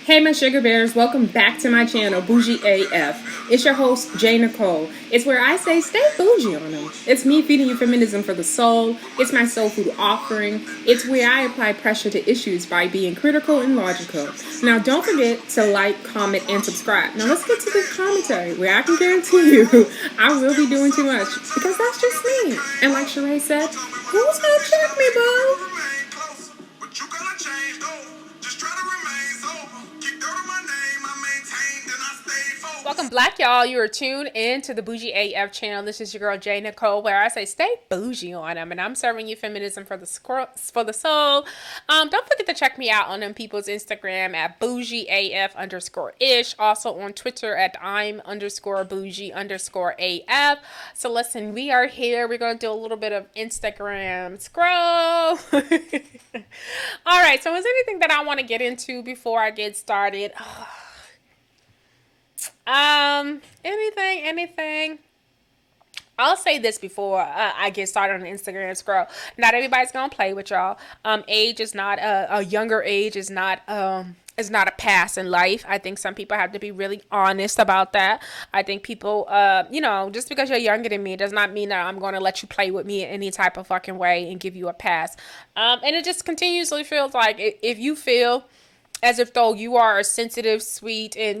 Hey my Shuga Bears, welcome back to my channel, Bougie AF. It's your host, Nicole. It's where I say stay bougie on them. It's me feeding you feminism for the soul. It's my soul food offering. It's where I apply pressure to issues by being critical and logical. Now don't forget to like, comment, and subscribe. Now let's get to the commentary where I can guarantee you I will be doing too much because that's just me. And like Sheree said, who's gonna check me, boo? Welcome black y'all, you are tuned in to the Bougie AF channel. This is your girl Nicole, where I say stay bougie on them, and I'm serving you feminism for the soul. Don't forget to check me out on them people's Instagram at BougieAF_ish, also on Twitter at I'm_bougie_AF. So listen, we are here. We're gonna do a little bit of Instagram scroll. All right, so is there anything that I want to get into before I get started? Anything. I'll say this before I get started on the Instagram scroll. Not everybody's gonna play with y'all. Age is not a younger age is not a pass in life. I think some people have to be really honest about that. I think people, just because you're younger than me does not mean that I'm going to let you play with me in any type of fucking way and give you a pass. And it just continuously feels like if you feel as if though you are a sensitive, sweet, and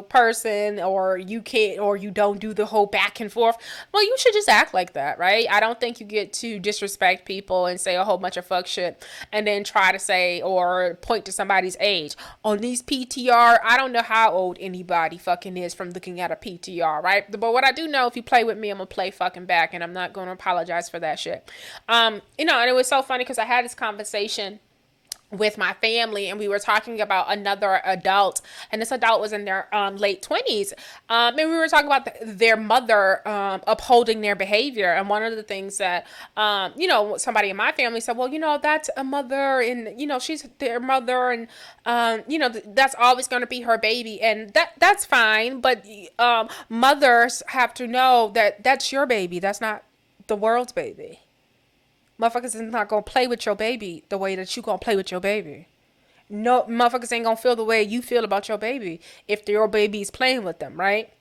person, or you can't, or you don't do the whole back and forth, well, you should just act like that, right? I don't think you get to disrespect people and say a whole bunch of fuck shit and then try to say or point to somebody's age. On these PTR, I don't know how old anybody fucking is from looking at a PTR, right? But what I do know, if you play with me, I'm gonna play fucking back, and I'm not gonna apologize for that shit. And it was so funny because I had this conversation with my family, and we were talking about another adult, and this adult was in their late 20s, and we were talking about their mother upholding their behavior. And one of the things that somebody in my family said, well, that's a mother, and she's their mother, and that's always going to be her baby, and that's fine, but mothers have to know that that's your baby, that's not the world's baby. Motherfuckers is not going to play with your baby the way that you going to play with your baby. No, motherfuckers ain't going to feel the way you feel about your baby if your baby is playing with them, right?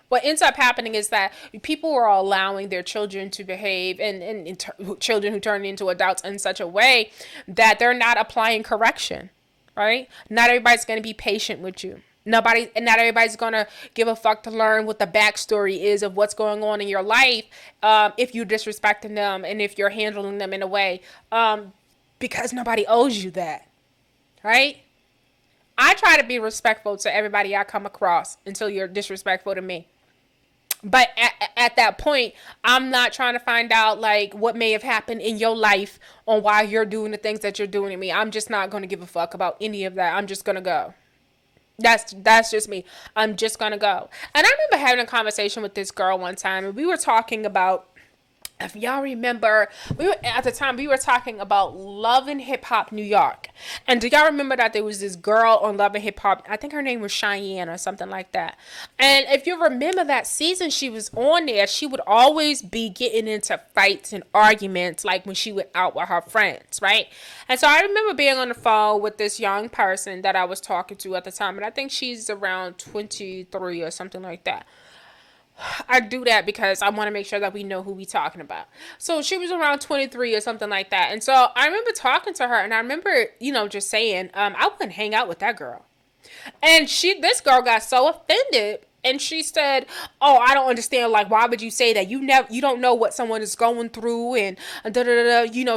What ends up happening is that people are allowing their children to behave, and children who turn into adults in such a way that they're not applying correction, right? Not everybody's going to be patient with you. Not everybody's gonna give a fuck to learn what the backstory is of what's going on in your life if you're disrespecting them and if you're handling them in a way because nobody owes you that, right? I try to be respectful to everybody I come across until you're disrespectful to me. But at that point, I'm not trying to find out like what may have happened in your life on why you're doing the things that you're doing to me. I'm just not going to give a fuck about any of that. I'm just going to go. That's just me. I'm just gonna go. And I remember having a conversation with this girl one time, and we were talking about, if y'all remember, we were talking about Love and Hip Hop New York. And do y'all remember that there was this girl on Love and Hip Hop? I think her name was Cheyenne or something like that. And if you remember that season she was on there, she would always be getting into fights and arguments like when she went out with her friends, right? And so I remember being on the phone with this young person that I was talking to at the time. And I think she's around 23 or something like that. I do that because I want to make sure that we know who we talking about. So she was around 23 or something like that. And so I remember talking to her, and I remember, just saying, I wouldn't hang out with that girl. And this girl got so offended. And she said, oh, I don't understand. Like, why would you say that? You don't know what someone is going through, and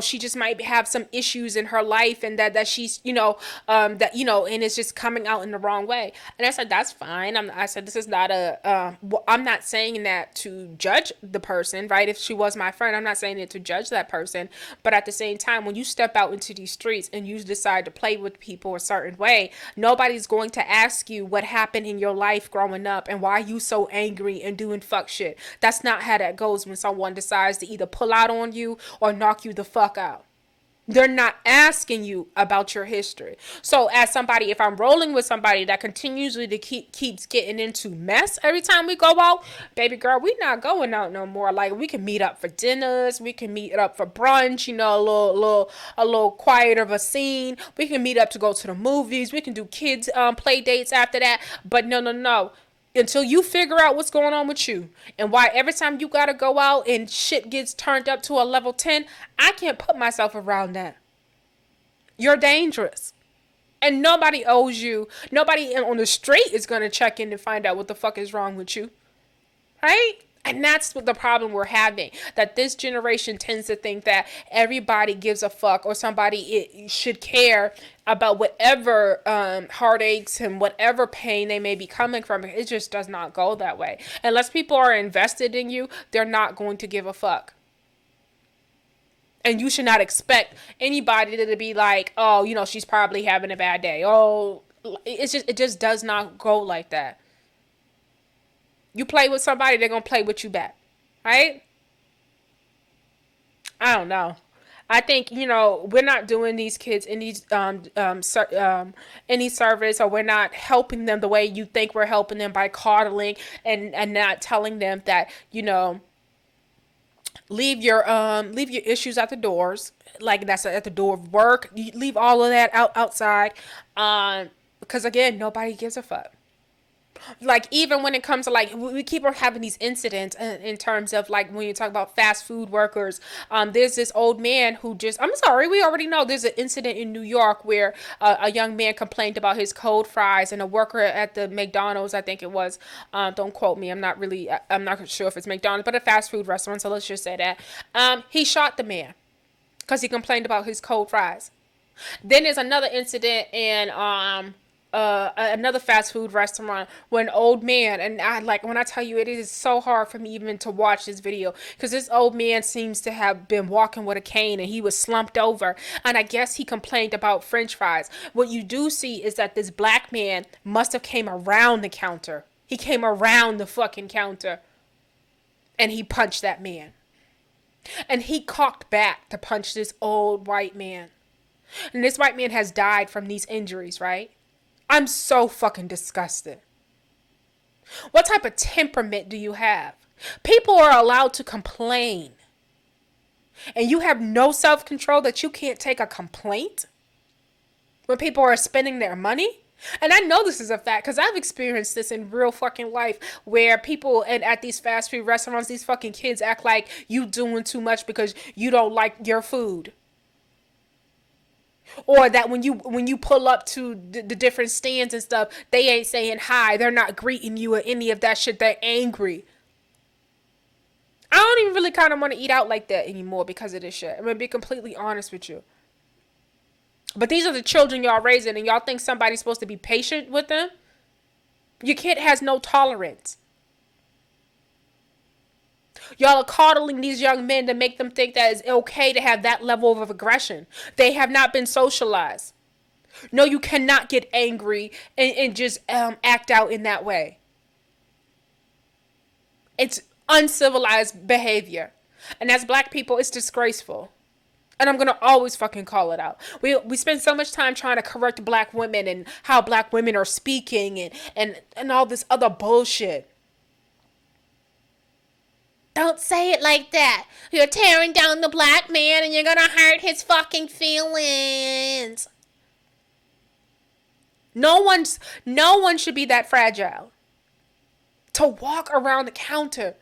she just might have some issues in her life, and that she's, and it's just coming out in the wrong way. And I said, that's fine. I said, this is not I'm not saying that to judge the person, right? If she was my friend, I'm not saying it to judge that person. But at the same time, when you step out into these streets and you decide to play with people a certain way, nobody's going to ask you what happened in your life growing up and why are you so angry and doing fuck shit. That's not how that goes when someone decides to either pull out on you or knock you the fuck out. They're not asking you about your history. So as somebody, if I'm rolling with somebody that continuously to keeps getting into mess every time we go out, baby girl, we not going out no more. Like, we can meet up for dinners, we can meet up for brunch, you know, a little quieter of a scene. We can meet up to go to the movies. We can do kids play dates after that. But no, no, no, until you figure out what's going on with you and why every time you gotta go out and shit gets turned up to a level 10, I can't put myself around that. You're dangerous. And nobody owes you. Nobody on the street is gonna check in and find out what the fuck is wrong with you. Right? And that's what the problem we're having. That this generation tends to think that everybody gives a fuck, or somebody should care about whatever heartaches and whatever pain they may be coming from. It just does not go that way. Unless people are invested in you, they're not going to give a fuck. And you should not expect anybody to be like, oh, you know, she's probably having a bad day. Oh, it just does not go like that. You play with somebody, they're going to play with you back. Right? I don't know. I think, you know, we're not doing these kids any any service, or we're not helping them the way you think we're helping them, by coddling and not telling them that, you know, leave your issues at the doors, like that's at the door of work. You leave all of that outside, because again, nobody gives a fuck. Like, even when it comes to, like, we keep on having these incidents in terms of, like, when you talk about fast food workers. There's this old man who just, I'm sorry, we already know there's an incident in New York where a young man complained about his cold fries, and a worker at the McDonald's, I think it was, don't quote me, I'm not sure if it's McDonald's, but a fast food restaurant, so let's just say that, he shot the man because he complained about his cold fries. Then there's another incident in another fast food restaurant where an old man, and I, like, when I tell you, it is so hard for me even to watch this video, because this old man seems to have been walking with a cane, and he was slumped over, and I guess he complained about french fries. What you do see is that this black man must have came around the counter. He came around the fucking counter, and he punched that man. And he cocked back to punch this old white man. And this white man has died from these injuries, right? I'm so fucking disgusted. What type of temperament do you have? People are allowed to complain, and you have no self-control that you can't take a complaint when people are spending their money? And I know this is a fact because I've experienced this in real fucking life, where people at these fast food restaurants, these fucking kids act like you doing too much because you don't like your food. Or that when you pull up to the different stands and stuff, they ain't saying hi. They're not greeting you or any of that shit. They're angry. I don't even really kind of want to eat out like that anymore because of this shit. I'm going to be completely honest with you. But these are the children y'all raising, and y'all think somebody's supposed to be patient with them? Your kid has no tolerance. Y'all are coddling these young men to make them think that it's okay to have that level of aggression. They have not been socialized. No, you cannot get angry and just act out in that way. It's uncivilized behavior. And as black people, it's disgraceful. And I'm going to always fucking call it out. We spend so much time trying to correct black women and how black women are speaking and all this other bullshit. Don't say it like that. You're tearing down the black man and you're gonna hurt his fucking feelings. No one should be that fragile to walk around the counter.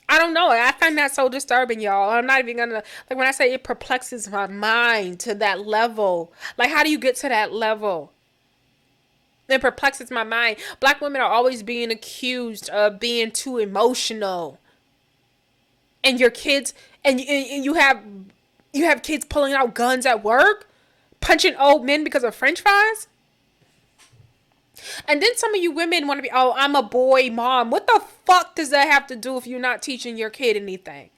I don't know. I find that so disturbing, y'all. I'm not even gonna, like, when I say it perplexes my mind to that level. Like, how do you get to that level? It perplexes my mind. Black women are always being accused of being too emotional. And your kids, and you have kids pulling out guns at work, punching old men because of french fries. And then some of you women want to be, oh, I'm a boy mom. What the fuck does that have to do if you're not teaching your kid anything?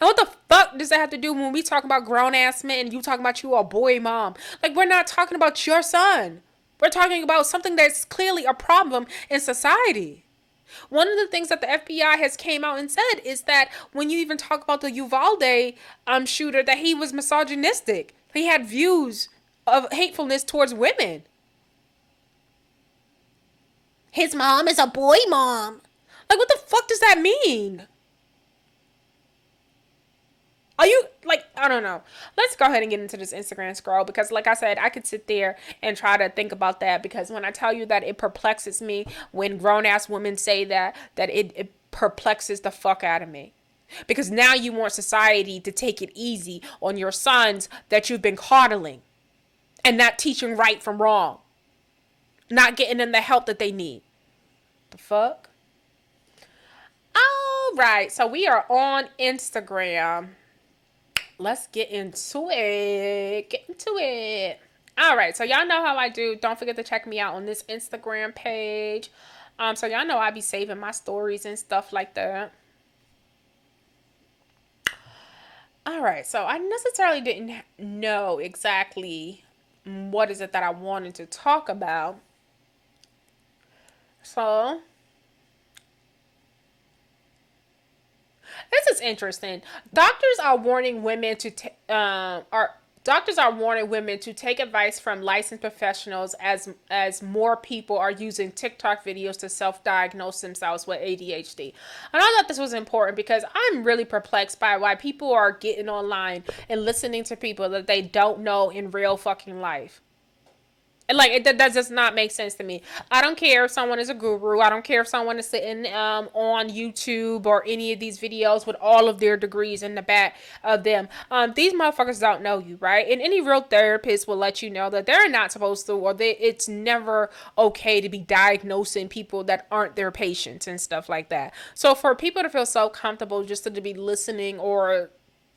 And what the fuck does that have to do when we talk about grown ass men and you talking about you a boy mom? Like, we're not talking about your son. We're talking about something that's clearly a problem in society. One of the things that the FBI has came out and said is that when you even talk about the Uvalde shooter, that he was misogynistic. He had views of hatefulness towards women. His mom is a boy mom. Like, what the fuck does that mean? Are you, like, I don't know. Let's go ahead and get into this Instagram scroll because, like I said, I could sit there and try to think about that because when I tell you that it perplexes me when grown ass women say that it perplexes the fuck out of me. Because now you want society to take it easy on your sons that you've been coddling and not teaching right from wrong, not getting them the help that they need. The fuck? All right, so we are on Instagram. Let's get into it. Get into it. All right, so y'all know how I do. Don't forget to check me out on this Instagram page. So y'all know I be saving my stories and stuff like that. All right, so I necessarily didn't know exactly what is it that I wanted to talk about. So this is interesting. Doctors are warning women to take advice from licensed professionals as more people are using TikTok videos to self-diagnose themselves with ADHD. And I thought this was important because I'm really perplexed by why people are getting online and listening to people that they don't know in real fucking life. Like, it that does not make sense to me. I don't care if someone is a guru. I don't care if someone is sitting on YouTube or any of these videos with all of their degrees in the back of them. These motherfuckers don't know you, right? And any real therapist will let you know that they're not supposed to, or it's never okay to be diagnosing people that aren't their patients and stuff like that. So for people to feel so comfortable just to be listening or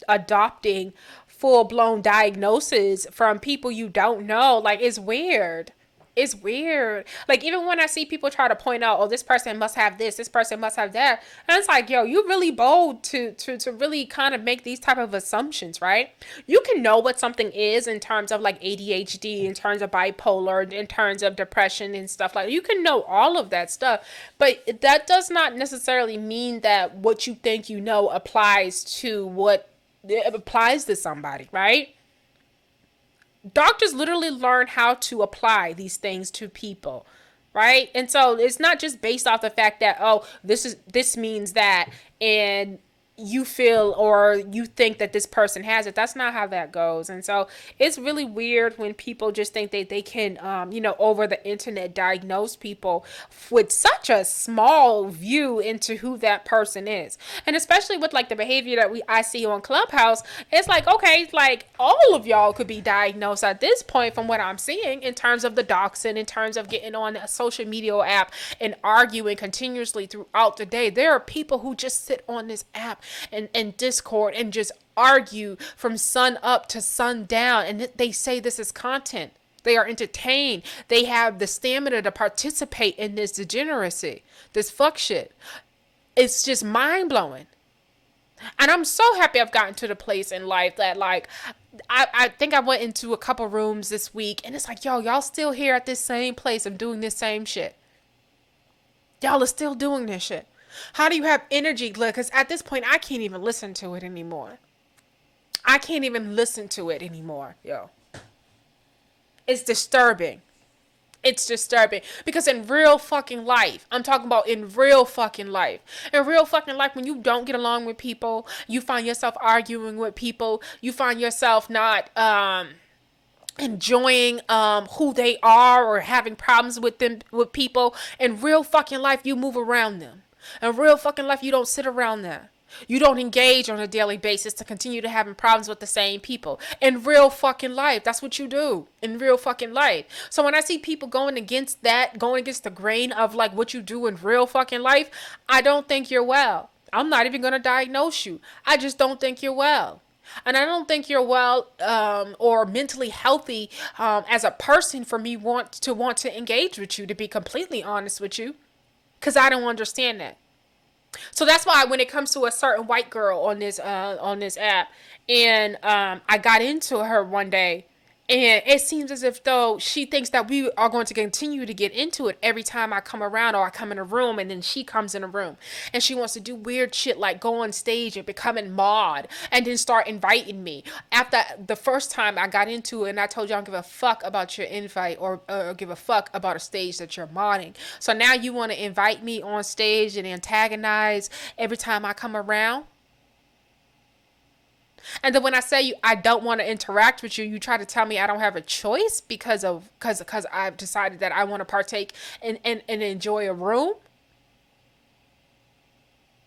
adopting full-blown diagnosis from people you don't know, like, it's weird. It's weird. Like, even when I see people try to point out, oh, this person must have this person must have that, and it's like, yo, you really bold to really kind of make these type of assumptions, right? You can know what something is in terms of like ADHD, in terms of bipolar, in terms of depression and stuff like that. You can know all of that stuff, but that does not necessarily mean that what you think you know applies to what it applies to somebody, right? Doctors literally learn how to apply these things to people, right? And so it's not just based off the fact that, oh, this means that, and you feel or you think that this person has it. That's not how that goes. And so it's really weird when people just think that they can over the internet diagnose people with such a small view into who that person is. And especially with like the behavior that I see on Clubhouse, it's like, okay, like all of y'all could be diagnosed at this point from what I'm seeing in terms of the doxing, in terms of getting on a social media app and arguing continuously throughout the day. There are people who just sit on this app and Discord and just argue from sun up to sun down, and they say this is content. They are entertained. They have the stamina to participate in this degeneracy, this fuck shit. It's just mind blowing. And I'm so happy I've gotten to the place in life that, like, I think I went into a couple rooms this week and it's like, yo, y'all still here at this same place of doing this same shit. Y'all are still doing this shit. How do you have energy? Because at this point, I can't even listen to it anymore. I can't even listen to it anymore, yo. It's disturbing. It's disturbing. Because in real fucking life, I'm talking about in real fucking life. In real fucking life, when you don't get along with people, you find yourself arguing with people, you find yourself not enjoying who they are or having problems with them, with people. In real fucking life, you move around them. In real fucking life, you don't sit around there. You don't engage on a daily basis to continue to having problems with the same people. In real fucking life, that's what you do. In real fucking life. So when I see people going against that, going against the grain of like what you do in real fucking life, I don't think you're well. I'm not even going to diagnose you. I just don't think you're well. And I don't think you're well or mentally healthy as a person for me want to engage with you, to be completely honest with you. Because I don't understand that. So that's why when it comes to a certain white girl on this app, and I got into her one day, And it seems as if though she thinks that we are going to continue to get into it every time I come around or I come in a room, and then she comes in a room and she wants to do weird shit like go on stage and become a mod and then start inviting me. After the first time I got into it and I told you I don't give a fuck about your invite or give a fuck about a stage that you're modding. So now you want to invite me on stage and antagonize every time I come around? And then when I say you, I don't want to interact with you, you try to tell me I don't have a choice because I've decided that I want to partake and enjoy a room.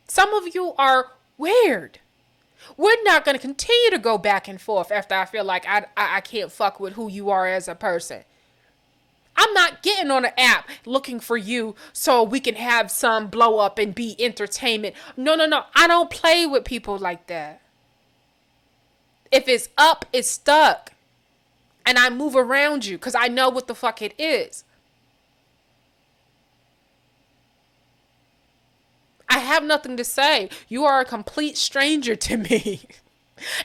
Some of you are weird. We're not going to continue to go back and forth after I feel like I can't fuck with who you are as a person. I'm not getting on an app looking for you so we can have some blow up and be entertainment. No, no, no. I don't play with people like that. If it's up, it's stuck. And I move around you because I know what the fuck it is. I have nothing to say. You are a complete stranger to me.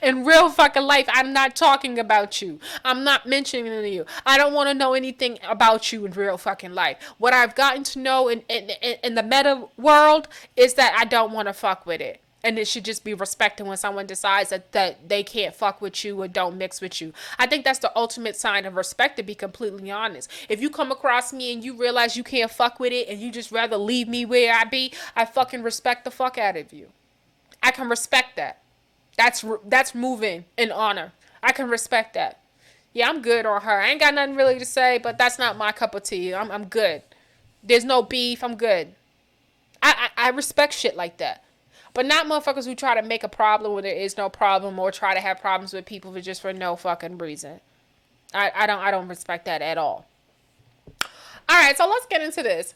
In real fucking life, I'm not talking about you. I'm not mentioning you. I don't want to know anything about you in real fucking life. What I've gotten to know in the meta world is that I don't want to fuck with it. And it should just be respected when someone decides that they can't fuck with you or don't mix with you. I think that's the ultimate sign of respect, to be completely honest. If you come across me and you realize you can't fuck with it and you just rather leave me where I be, I fucking respect the fuck out of you. I can respect that. That's moving in honor. I can respect that. Yeah, I'm good on her. I ain't got nothing really to say, but that's not my cup of tea. I'm good. There's no beef. I'm good. I respect shit like that. But not motherfuckers who try to make a problem when there is no problem, or try to have problems with people for no fucking reason. I don't respect that at all. All right, so let's get into this.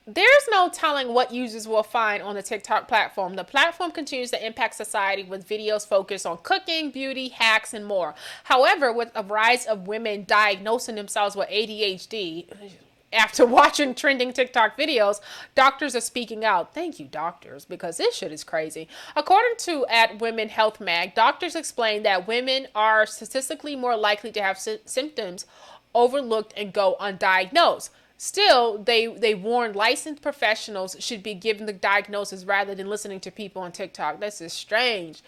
There's no telling what users will find on the TikTok platform. The platform continues to impact society with videos focused on cooking, beauty, hacks, and more. However, with a rise of women diagnosing themselves with ADHD, after watching trending TikTok videos, doctors are speaking out. Thank you, doctors, because this shit is crazy. According to at Women Health Mag, doctors explain that women are statistically more likely to have symptoms overlooked and go undiagnosed. Still, they warn licensed professionals should be given the diagnosis rather than listening to people on TikTok. This is strange.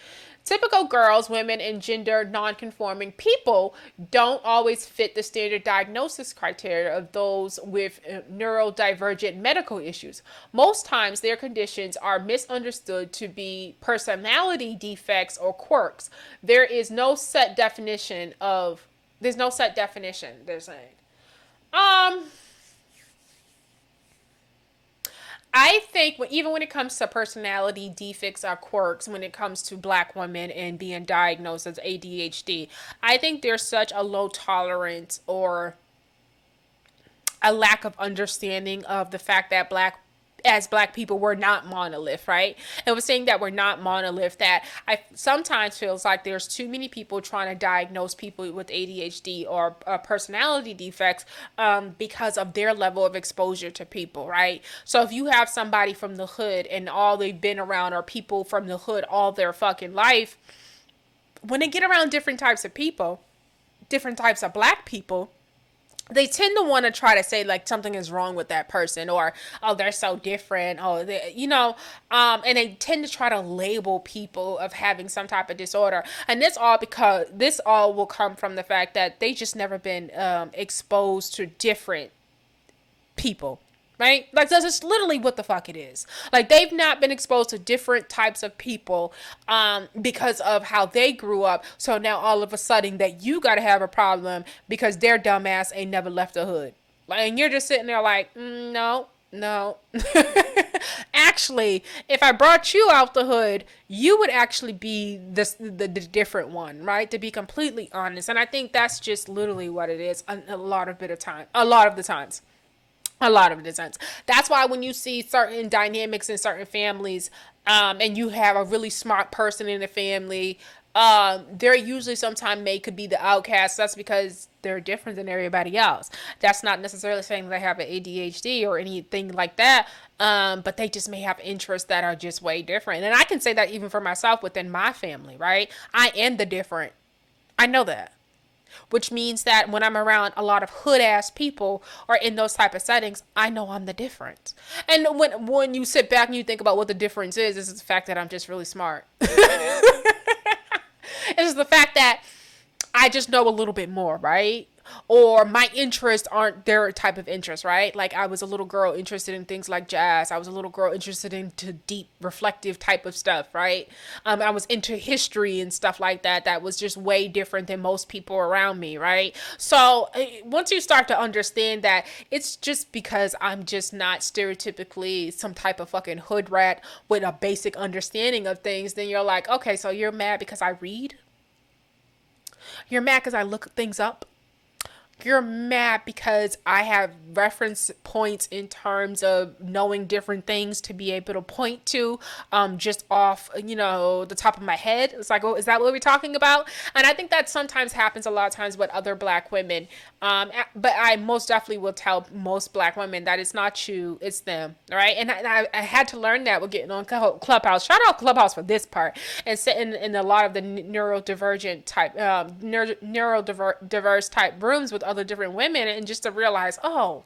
Typical girls, women, and gender non-conforming people don't always fit the standard diagnosis criteria of those with neurodivergent medical issues. Most times, their conditions are misunderstood to be personality defects or quirks. There's no set definition, they're saying. Um, I think even when it comes to personality defects or quirks, when it comes to black women and being diagnosed as ADHD, I think there's such a low tolerance or a lack of understanding of the fact that black people we're not monolith, right? And we're saying that we're not monolith, that I sometimes feels like there's too many people trying to diagnose people with ADHD or personality defects because of their level of exposure to people, right? So if you have somebody from the hood and all they've been around are people from the hood all their fucking life, when they get around different types of people, different types of black people, they tend to want to try to say like something is wrong with that person, or oh, they're so different, and they tend to try to label people of having some type of disorder. And this all will come from the fact that they just never been exposed to different people, right? Like, that's just literally what the fuck it is. Like, they've not been exposed to different types of people because of how they grew up. So now all of a sudden that you gotta have a problem because their dumbass ain't never left the hood. Like, and you're just sitting there like, no. Actually, if I brought you out the hood, you would actually be the different one, right? To be completely honest. And I think that's just literally what it is a lot of the times. A lot of the times. That's why when you see certain dynamics in certain families, and you have a really smart person in the family, they're usually sometimes could be the outcast. That's because they're different than everybody else. That's not necessarily saying they have an ADHD or anything like that, but they just may have interests that are just way different. And I can say that even for myself within my family, right? I am the different. I know that. which means that when I'm around a lot of hood ass people or in those type of settings, I know I'm the difference. And when you sit back and you think about what the difference is the fact that I'm just really smart. It's the fact that I just know a little bit more, right? Or my interests aren't their type of interest, right? Like I was a little girl interested in things like jazz. I was a little girl interested into deep, reflective type of stuff, right? I was into history and stuff like that. That was just way different than most people around me, right? So once you start to understand that it's just because I'm just not stereotypically some type of fucking hood rat with a basic understanding of things, then you're like, okay, so you're mad because I read? You're mad because I look things up? You're mad because I have reference points in terms of knowing different things to be able to point to just off, the top of my head. It's like, oh, is that what we're talking about? And I think that sometimes happens a lot of times with other black women. But I most definitely will tell most black women that it's not you, it's them. All right. And I had to learn that with getting on Clubhouse. Shout out Clubhouse for this part. And sitting in a lot of the neurodivergent type, neurodiverse type rooms with other different women, and just to realize, oh,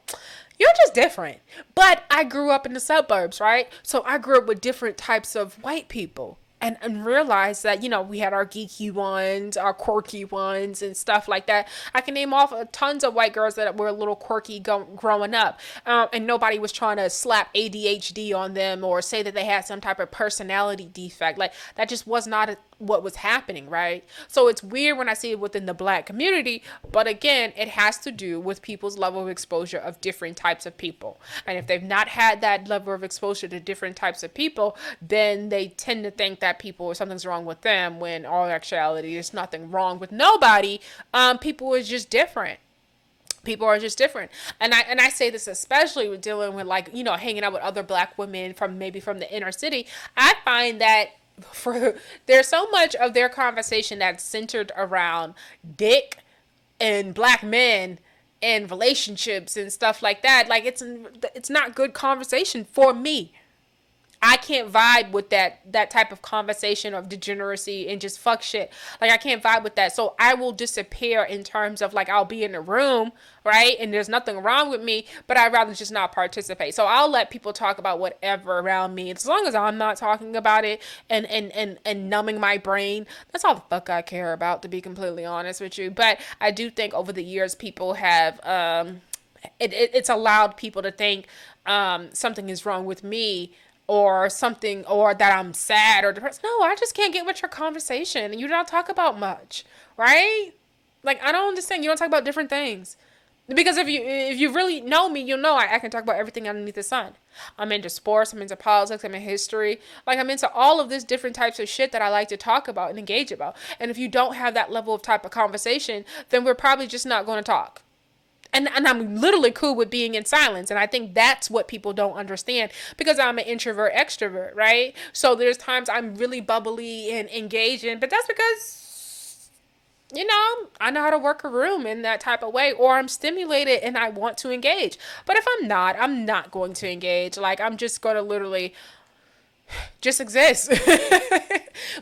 you're just different. But I grew up in the suburbs, right? So I grew up with different types of white people. And realized that, we had our geeky ones, our quirky ones, and stuff like that. I can name off tons of white girls that were a little quirky growing up. And nobody was trying to slap ADHD on them or say that they had some type of personality defect. Like, that just was not what was happening, right? So it's weird when I see it within the black community. But again, it has to do with people's level of exposure of different types of people. And if they've not had that level of exposure to different types of people, then they tend to think that people or something's wrong with them, when all actuality there's nothing wrong with nobody. People are just different. People are just different. And I say this especially with dealing with, like, hanging out with other black women from the inner city. I find that there's so much of their conversation that's centered around dick and black men and relationships and stuff like that. Like, it's not good conversation for me. I can't vibe with that type of conversation of degeneracy and just fuck shit. Like, I can't vibe with that. So I will disappear in terms of, like, I'll be in a room, right? And there's nothing wrong with me, but I'd rather just not participate. So I'll let people talk about whatever around me. As long as I'm not talking about it and numbing my brain, that's all the fuck I care about, to be completely honest with you. But I do think over the years people have, it's allowed people to think something is wrong with me, or something, or that I'm sad or depressed. No, I just can't get with your conversation. You don't talk about much, right? Like, I don't understand. You don't talk about different things. Because if you really know me, you'll know I can talk about everything underneath the sun. I'm into sports, I'm into politics, I'm in history. Like, I'm into all of this different types of shit that I like to talk about and engage about. And if you don't have that level of type of conversation, then we're probably just not going to talk. And I'm literally cool with being in silence. And I think that's what people don't understand, because I'm an introvert extrovert, right? So there's times I'm really bubbly and engaging, but that's because, I know how to work a room in that type of way, or I'm stimulated and I want to engage. But if I'm not going to engage. Like, I'm just going to literally just exist.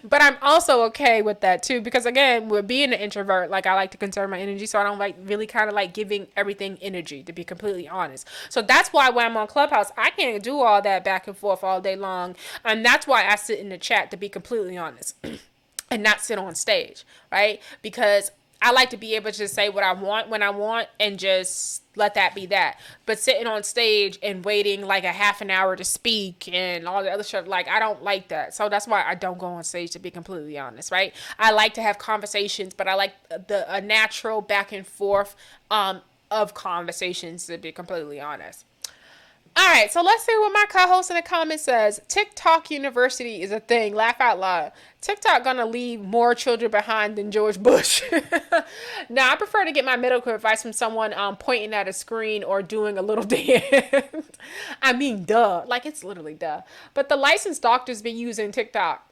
But I'm also okay with that too, because again, with being an introvert, like, I like to conserve my energy, so I don't like really kind of like giving everything energy, to be completely honest. So that's why when I'm on Clubhouse, I can't do all that back and forth all day long, and that's why I sit in the chat, to be completely honest. And not sit on stage, right? Because I like to be able to say what I want when I want and just let that be that. But sitting on stage and waiting like a half an hour to speak and all the other stuff, like, I don't like that. So that's why I don't go on stage, to be completely honest, right? I like to have conversations, but I like a natural back and forth of conversations, to be completely honest. All right, so let's see what my co-host in the comments says. TikTok University is a thing. Laugh out loud. TikTok gonna leave more children behind than George Bush. Now, I prefer to get my medical advice from someone pointing at a screen or doing a little dance. I mean, duh. Like, it's literally duh. But the licensed doctors be using TikTok.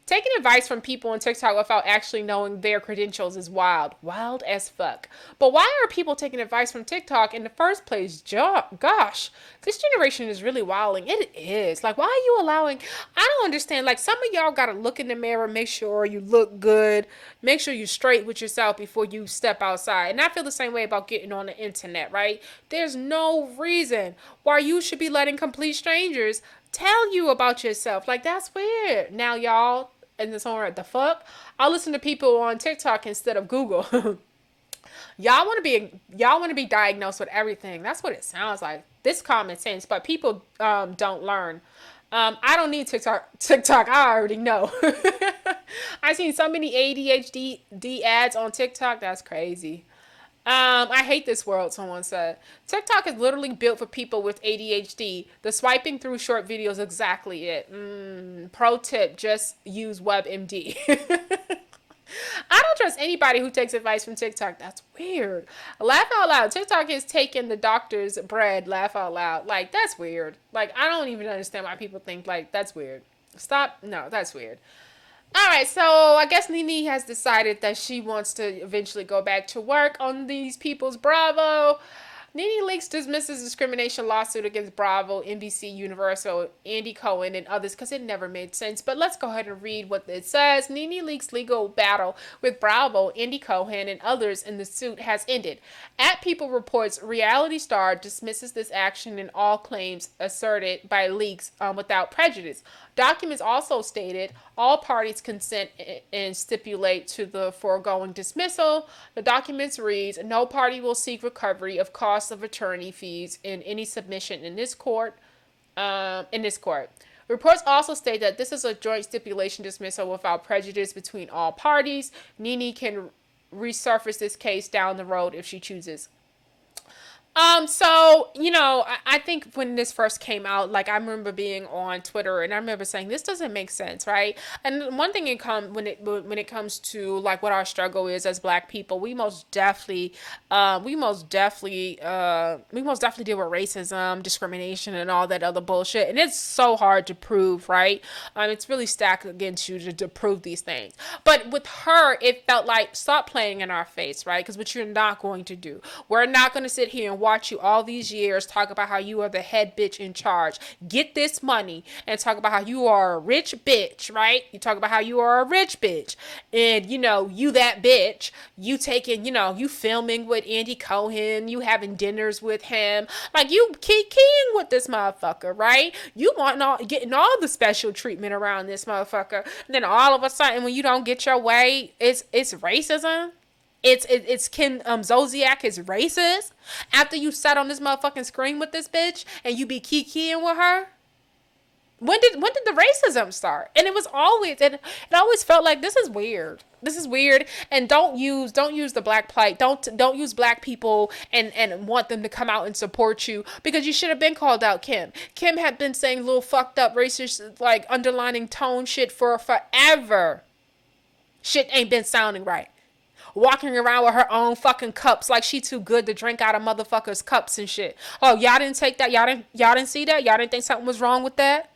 Taking advice from people on TikTok without actually knowing their credentials is wild. Wild as fuck. But why are people taking advice from TikTok in the first place? Gosh, this generation is really wilding. It is. Like, why are you allowing... I don't understand. Like, some of y'all gotta look in the mirror, make sure you look good, make sure you're straight with yourself before you step outside. And I feel the same way about getting on the internet, right? There's no reason why you should be letting complete strangers tell you about yourself. Like, that's weird. Now, y'all, and this on the fuck, I'll listen to people on TikTok instead of Google. Y'all want to be diagnosed with everything. That's what it sounds like. This common sense, but people don't learn. I don't need TikTok, I already know. I've seen so many ADHD ads on TikTok. That's crazy. I hate this world, someone said. TikTok is literally built for people with ADHD. The swiping through short videos is exactly it. Pro tip, just use WebMD. I don't trust anybody who takes advice from TikTok. That's weird. Laugh out loud. TikTok is taking the doctor's bread. Laugh out loud. Like, that's weird. Like, I don't even understand why people think, like, that's weird. Stop. No, that's weird. All right, so I guess Nene has decided that she wants to eventually go back to work on these people's Bravo. Nene Leakes dismisses discrimination lawsuit against Bravo, NBC, Universal, Andy Cohen, and others because it never made sense. But let's go ahead and read what it says. Nene Leakes' legal battle with Bravo, Andy Cohen, and others in the suit has ended. At People reports, reality star dismisses this action and all claims asserted by Leakes without prejudice. Documents also stated all parties consent and stipulate to the foregoing dismissal. The documents reads, no party will seek recovery of costs of attorney fees in any submission in this court. Reports also state that this is a joint stipulation dismissal without prejudice between all parties. Nene can resurface this case down the road if she chooses. So, I think when this first came out, like, I remember being on Twitter and I remember saying, this doesn't make sense, right? And one thing when it comes to, like, what our struggle is as Black people, we most definitely deal with racism, discrimination, and all that other bullshit. And it's so hard to prove, right? It's really stacked against you to prove these things. But with her, it felt like, stop playing in our face, right? Because what you're not going to do. We're not going to sit here and watch you all these years talk about how you are the head bitch in charge. Get this money and talk about how you are a rich bitch, right? You talk about how you are a rich bitch. And, you that bitch. You taking, you filming with Andy Cohen. You having dinners with him. Like, you keying with this motherfucker, right? You getting all the special treatment around this motherfucker. And then all of a sudden, when you don't get your way, it's racism. It's Kim Zolciak is racist after you sat on this motherfucking screen with this bitch and you be kikiing with her. When did the racism start? And it always felt like this is weird. This is weird. And don't use the Black plight. Don't use Black people and want them to come out and support you, because you should have been called out, Kim. Kim had been saying little fucked up racist, like, underlining tone shit for forever. Shit ain't been sounding right. Walking around with her own fucking cups like she too good to drink out of motherfuckers' cups and shit. Oh, y'all didn't take that? Y'all didn't see that? Y'all didn't think something was wrong with that?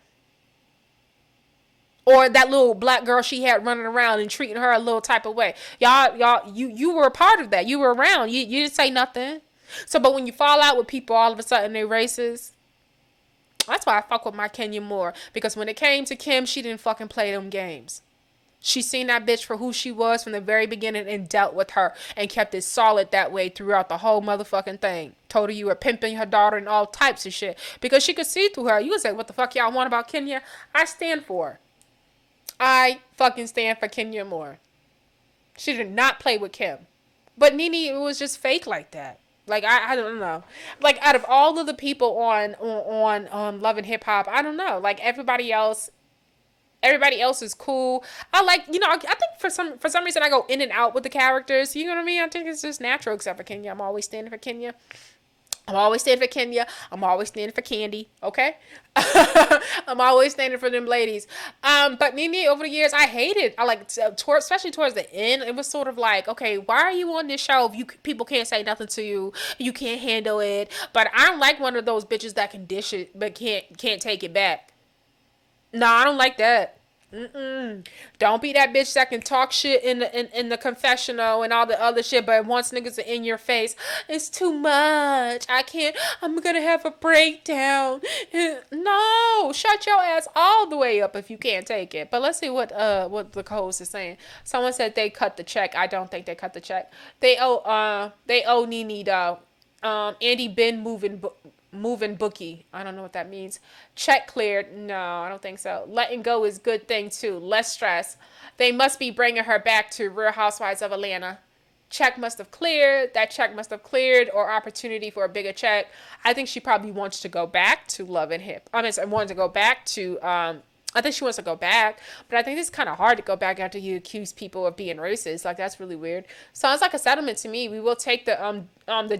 Or that little Black girl she had running around and treating her a little type of way. You were a part of that. You were around. You didn't say nothing. So, but when you fall out with people, all of a sudden they're racist. That's why I fuck with my Kenya more. Because when it came to Kim, she didn't fucking play them games. She seen that bitch for who she was from the very beginning and dealt with her and kept it solid that way throughout the whole motherfucking thing. Told her you were pimping her daughter and all types of shit. Because she could see through her. You would say, what the fuck y'all want about Kenya? I stand for her. I fucking stand for Kenya more. She did not play with Kim. But Nene, it was just fake like that. Like, I don't know. Like, out of all of the people on Love and Hip Hop, I don't know. Like, everybody else is cool. I think for some reason I go in and out with the characters. You know what I mean? I think it's just natural, except for Kenya. I'm always standing for Kenya. I'm always standing for Kenya. I'm always standing for Candy. Okay? I'm always standing for them ladies. But Nene, over the years, I hated. Especially towards the end, it was sort of like, okay, why are you on this show if people can't say nothing to you? You can't handle it. But I'm like one of those bitches that can dish it, but can't take it back. No, I don't like that. Don't be that bitch that can talk shit in the confessional and all the other shit, but once niggas are in your face, it's too much. I can't. I'm gonna have a breakdown. No, shut your ass all the way up if you can't take it. But let's see what the host is saying. Someone said they cut the check. I don't think they cut the check. They owe Nene though. Andy been moving bookie. I don't know what that means. Check cleared. No, I don't think so. Letting go is good thing too. Less stress. They must be bringing her back to Real Housewives of Atlanta. Check must have cleared. That check must have cleared, or opportunity for a bigger check. I think she probably wants to go back to Love and Hip. I mean, I wanted to go back to I think she wants to go back, but I think it's kind of hard to go back after you accuse people of being racist. Like, that's really weird. Sounds like a settlement to me. We will take the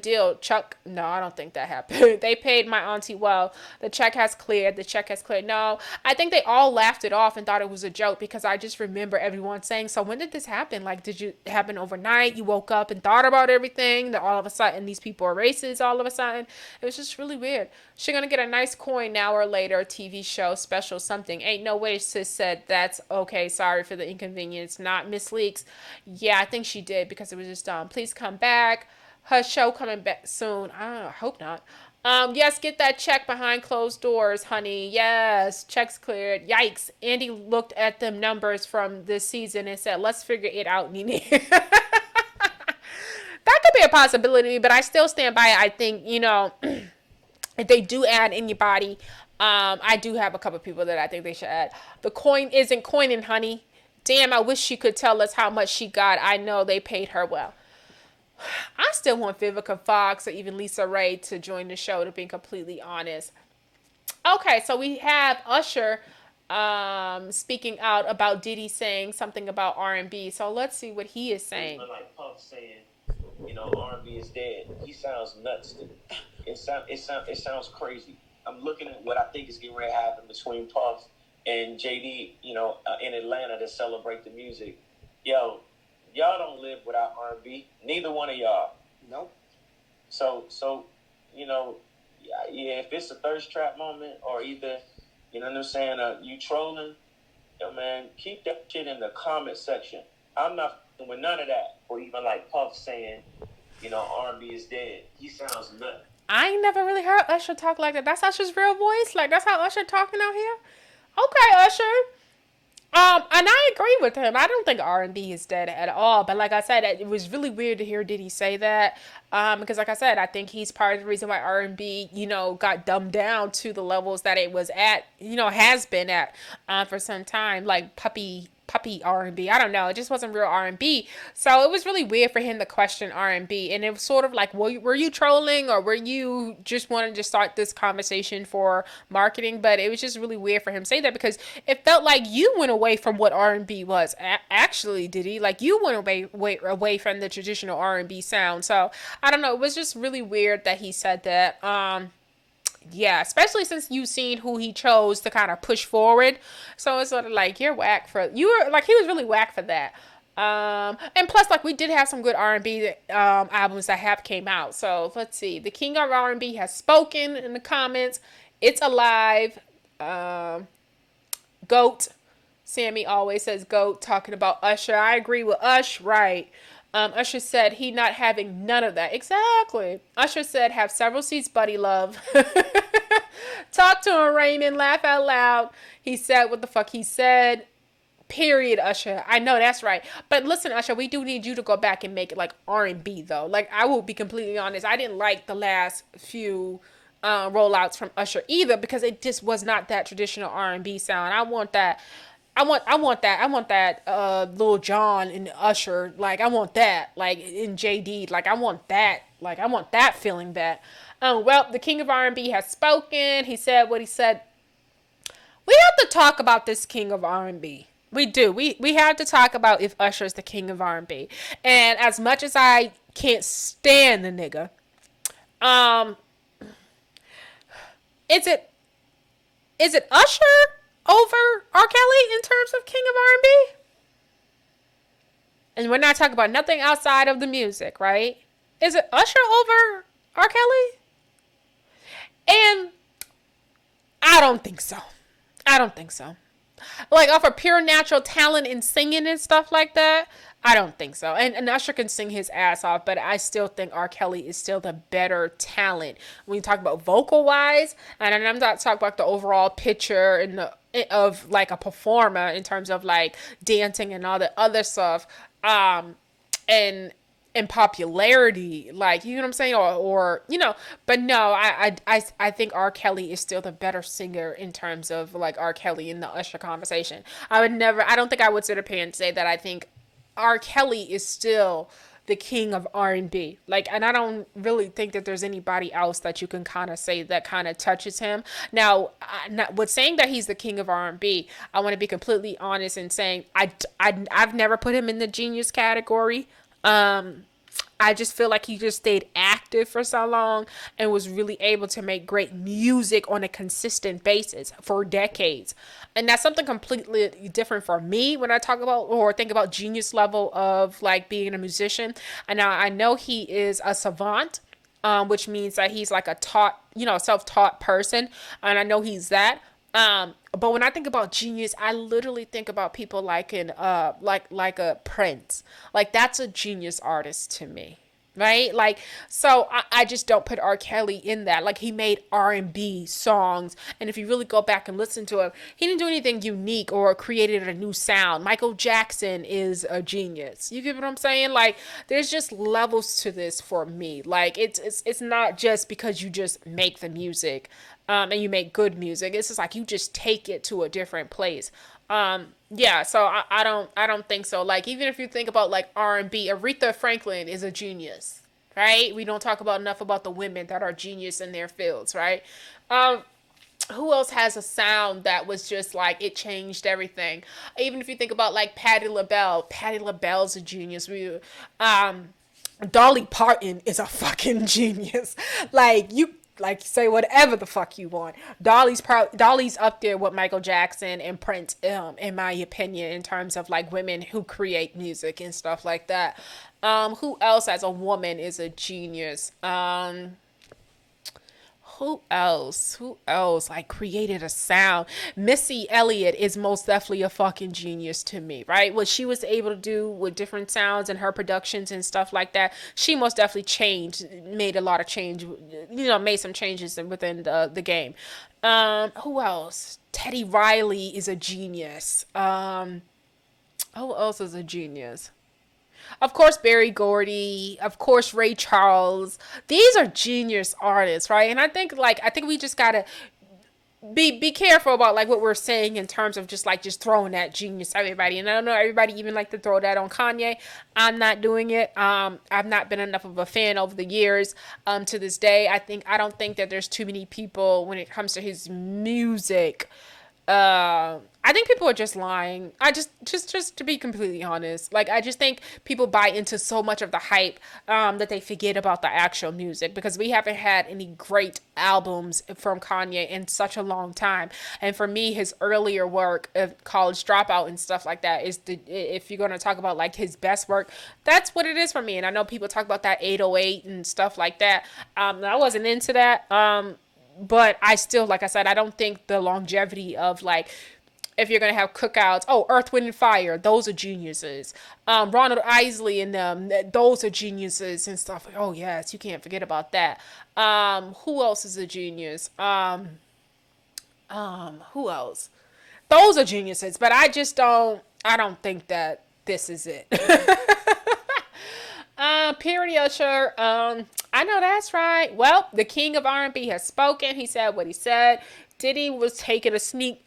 deal. Chuck, no, I don't think that happened. They paid my auntie well. The check has cleared. The check has cleared. No, I think they all laughed it off and thought it was a joke, because I just remember everyone saying, so when did this happen? Like, did it happen overnight? You woke up and thought about everything, that all of a sudden these people are racist all of a sudden? It was just really weird. She gonna get a nice coin now or later, TV show, special, something. Ain't no way sis said that's okay. Sorry for the inconvenience. Not Miss Leaks. Yeah, I think she did, because it was just please come back. Her show coming back soon. I hope not. Yes, get that check behind closed doors, honey. Yes, check's cleared. Yikes. Andy looked at them numbers from this season and said, let's figure it out, Nene. That could be a possibility, but I still stand by it. I think, if they do add anybody, I do have a couple people that I think they should add. The coin isn't coining, honey. Damn, I wish she could tell us how much she got. I know they paid her well. I still want Vivica Fox or even Lisa Ray to join the show, to be completely honest. Okay, so we have Usher speaking out about Diddy saying something about R&B. So let's see what he is saying. Like Puff saying, R&B is dead. He sounds nuts to me. It sounds crazy. I'm looking at what I think is getting ready to happen between Puff and JD, in Atlanta to celebrate the music. Yo, y'all don't live without R&B. Neither one of y'all. Nope. So, if it's a thirst trap moment, or either, you know what I'm saying, you trolling, man, keep that shit in the comment section. I'm not with none of that. Or even like Puff saying, R&B is dead. He sounds nuts. I ain't never really heard Usher talk like that. That's Usher's real voice? Like, that's how Usher talking out here? Okay, Usher. And I agree with him. I don't think R&B is dead at all. But like I said, it was really weird to hear Diddy say that. Because like I said, I think he's part of the reason why R&B, got dumbed down to the levels that it was at, has been at for some time. Like puppy R&B. I don't know. It just wasn't real R&B. So it was really weird for him to question R&B. And it was sort of like, were you trolling, or were you just wanting to start this conversation for marketing? But it was just really weird for him to say that, because it felt like you went away from what R&B was. Actually, Diddy, like you went away from the traditional R&B sound. So I don't know. It was just really weird that he said that. Yeah, especially since you've seen who he chose to kind of push forward. So it's sort of like, he was really whack for that. And plus, like, we did have some good R&B albums that have came out. So let's see. The King of R&B has spoken in the comments. It's alive. GOAT. Sammy always says GOAT, talking about Usher. I agree with Ush, right. Usher said he not having none of that. Exactly. Usher said, have several seats, buddy love. Talk to him, Raymond. Laugh out loud. He said what the fuck he said. Period, Usher. I know, that's right. But listen, Usher, we do need you to go back and make it like R&B, though. Like, I will be completely honest. I didn't like the last few rollouts from Usher either, because it just was not that traditional R&B sound. I want that. I want that Lil Jon and Usher. Like, I want that. Like, in JD. Like, I want that. Like, I want that feeling back. Well, the King of R&B has spoken. He said what he said. We have to talk about this King of R&B. We do. We have to talk about if Usher is the King of R&B. And as much as I can't stand the nigga, is it Usher over R. Kelly in terms of King of R&B? And we're not talking about nothing outside of the music, right? Is it Usher over R. Kelly? And I don't think so. Like off of pure natural talent in singing and stuff like that. I don't think so. And Usher can sing his ass off, but I still think R. Kelly is still the better talent when you talk about vocal wise. And I'm not talking about the overall picture and of like a performer in terms of like dancing and all the other stuff. And in popularity, like, you know what I'm saying, or you know, but no, I think R. Kelly is still the better singer in terms of like R. Kelly in the Usher conversation. I don't think I would sit up here and say that I think R. Kelly is still the king of R&B. Like, and I don't really think that there's anybody else that you can kind of say that kind of touches him. Now, not, with saying that he's the king of R&B, I want to be completely honest in saying I've never put him in the genius category. I just feel like he just stayed active for so long and was really able to make great music on a consistent basis for decades. And that's something completely different for me when I talk about or think about genius level of like being a musician. And now I know he is a savant, which means that he's like a taught, you know, self-taught person. And I know he's that. But when I think about genius, I literally think about people like in like a Prince. Like that's a genius artist to me. Right? Like, so I just don't put R. Kelly in that. Like, he made R&B songs. And if you really go back and listen to him, he didn't do anything unique or created a new sound. Michael Jackson is a genius. You get what I'm saying? Like, there's just levels to this for me. Like, it's not just because you just make the music and you make good music. It's just like you just take it to a different place. Yeah, so I don't think so. Like, even if you think about like R&B, Aretha Franklin is a genius, right? We don't talk about enough about the women that are genius in their fields, right? Um, who else has a sound that was just like it changed everything? Even if you think about like Patti LaBelle's a genius. Dolly Parton is a fucking genius. Like, you like say whatever the fuck you want. Dolly's up there with Michael Jackson and Prince, in my opinion, in terms of like women who create music and stuff like that. Who else as a woman is a genius? Who else? Who else like created a sound? Missy Elliott is most definitely a fucking genius to me, right? What she was able to do with different sounds and her productions and stuff like that, she most definitely changed, made a lot of change, you know, made some changes within the game. Who else? Teddy Riley is a genius. Who else is a genius? Of course, Barry Gordy, of course, Ray Charles. These are genius artists, right? And I think we just gotta be careful about like what we're saying in terms of just throwing that genius at everybody. And I don't know everybody even like to throw that on Kanye. I'm not doing it. I've not been enough of a fan over the years. To this day, I don't think that there's too many people when it comes to his music. I think people are just lying. Just to be completely honest, like I just think people buy into so much of the hype that they forget about the actual music because we haven't had any great albums from Kanye in such a long time. And for me, his earlier work of College Dropout and stuff like that is the if you're gonna talk about like his best work, that's what it is for me. And I know people talk about that 808 and stuff like that. I wasn't into that. But I still, like I said, I don't think the longevity of like if you're gonna have cookouts, oh, Earth, Wind and Fire, those are geniuses. Ronald Isley and them, those are geniuses and stuff. Like, oh yes, you can't forget about that. Who else is a genius? Who else? Those are geniuses, but I just don't. I don't think that this is it. Period, Usher. I know that's right. Well, the king of R&B has spoken. He said what he said. Diddy was taking a sneak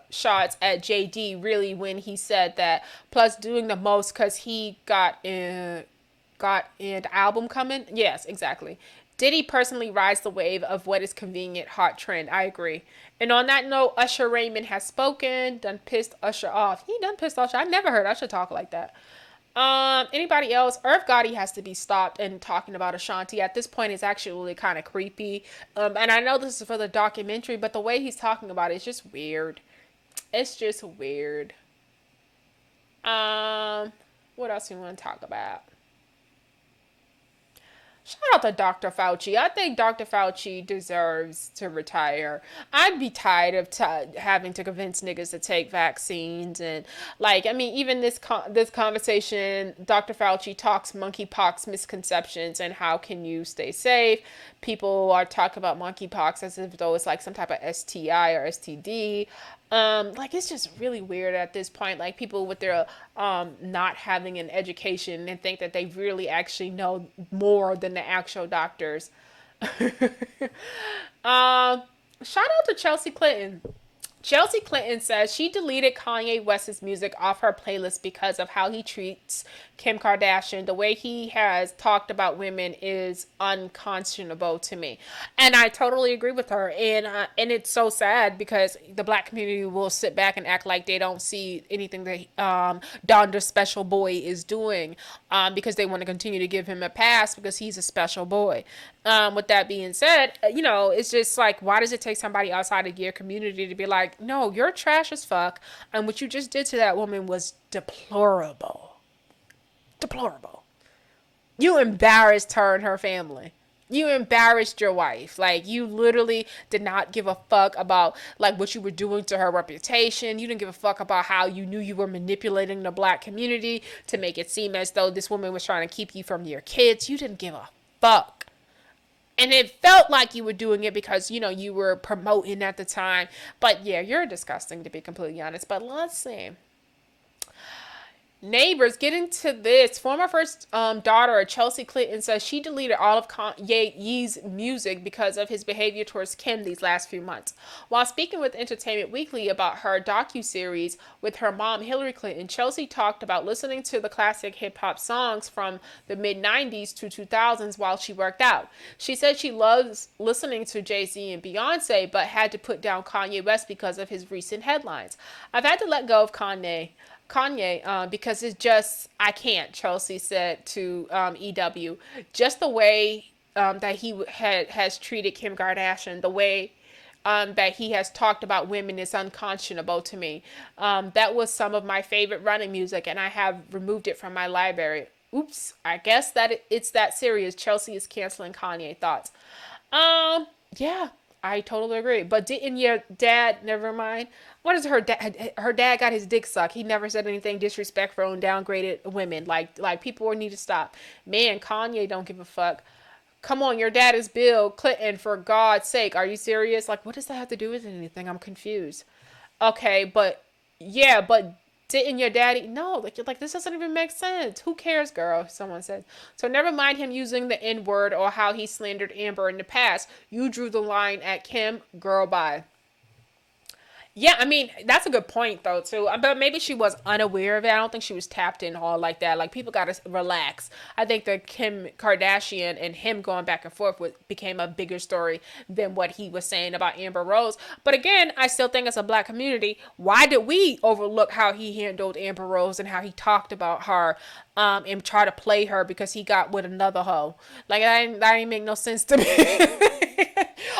shots at JD really when he said that. Plus, doing the most because he got an album coming. Yes, exactly. Diddy personally rides the wave of what is convenient hot trend. I agree. And on that note, Usher Raymond has spoken. Done pissed Usher off. He done pissed Usher. I never heard Usher talk like that. Anybody else? Irv Gotti has to be stopped and talking about Ashanti. At this point, it's actually kind of creepy. And I know this is for the documentary, but the way he's talking about it is just weird. It's just weird. Um, what else do you want to talk about? Shout out to Dr. Fauci. I think Dr. Fauci deserves to retire. I'd be tired of having to convince niggas to take vaccines and like I mean even this conversation. Dr. Fauci talks monkeypox misconceptions and how can you stay safe. People are talking about monkeypox as if though it's like some type of STI or STD. Like it's just really weird at this point. Like people with their not having an education and think that they really actually know more than the actual doctors. Shout out to Chelsea Clinton. Chelsea Clinton says she deleted Kanye West's music off her playlist because of how he treats Kim Kardashian. The way he has talked about women is unconscionable to me, and I totally agree with her. And it's so sad because the black community will sit back and act like they don't see anything that Donda Special Boy is doing, because they want to continue to give him a pass because he's a special boy. With that being said, it's just like, why does it take somebody outside of your community to be like, no, you're trash as fuck, and what you just did to that woman was deplorable. Deplorable. You embarrassed her and her family. You embarrassed your wife. Like, you literally did not give a fuck about, like, what you were doing to her reputation. You didn't give a fuck about how you knew you were manipulating the black community to make it seem as though this woman was trying to keep you from your kids. You didn't give a fuck. And it felt like you were doing it because, you were promoting at the time. But yeah, you're disgusting, to be completely honest. But let's see. Neighbors, getting to this. Former first daughter Chelsea Clinton says she deleted all of Ye's music because of his behavior towards Kim these last few months. While speaking with Entertainment Weekly about her docuseries with her mom Hillary Clinton, Chelsea talked about listening to the classic hip-hop songs from the mid-90s to 2000s while she worked out. She said she loves listening to Jay-Z and Beyonce, but had to put down Kanye West because of his recent headlines. I've had to let go of Kanye, because it's just, I can't, Chelsea said to EW. Just the way that he has treated Kim Kardashian, the way that he has talked about women is unconscionable to me. That was some of my favorite running music, and I have removed it from my library. Oops, I guess that it's that serious. Chelsea is canceling Kanye. Thoughts? Yeah, I totally agree. But didn't your dad, never mind. What is her dad? Her dad got his dick sucked. He never said anything disrespectful and downgraded women. Like people need to stop. Man, Kanye don't give a fuck. Come on, your dad is Bill Clinton, for God's sake. Are you serious? Like, what does that have to do with anything? I'm confused. Okay, but yeah, but didn't your daddy? No, like this doesn't even make sense. Who cares, girl? Someone said. So never mind him using the N word or how he slandered Amber in the past. You drew the line at Kim. Girl, bye. Yeah, I mean, that's a good point, though, too. But maybe she was unaware of it. I don't think she was tapped in all like that. Like, people got to relax. I think that Kim Kardashian and him going back and forth became a bigger story than what he was saying about Amber Rose. But again, I still think as a black community, why did we overlook how he handled Amber Rose and how he talked about her and try to play her because he got with another hoe? Like, that didn't make no sense to me.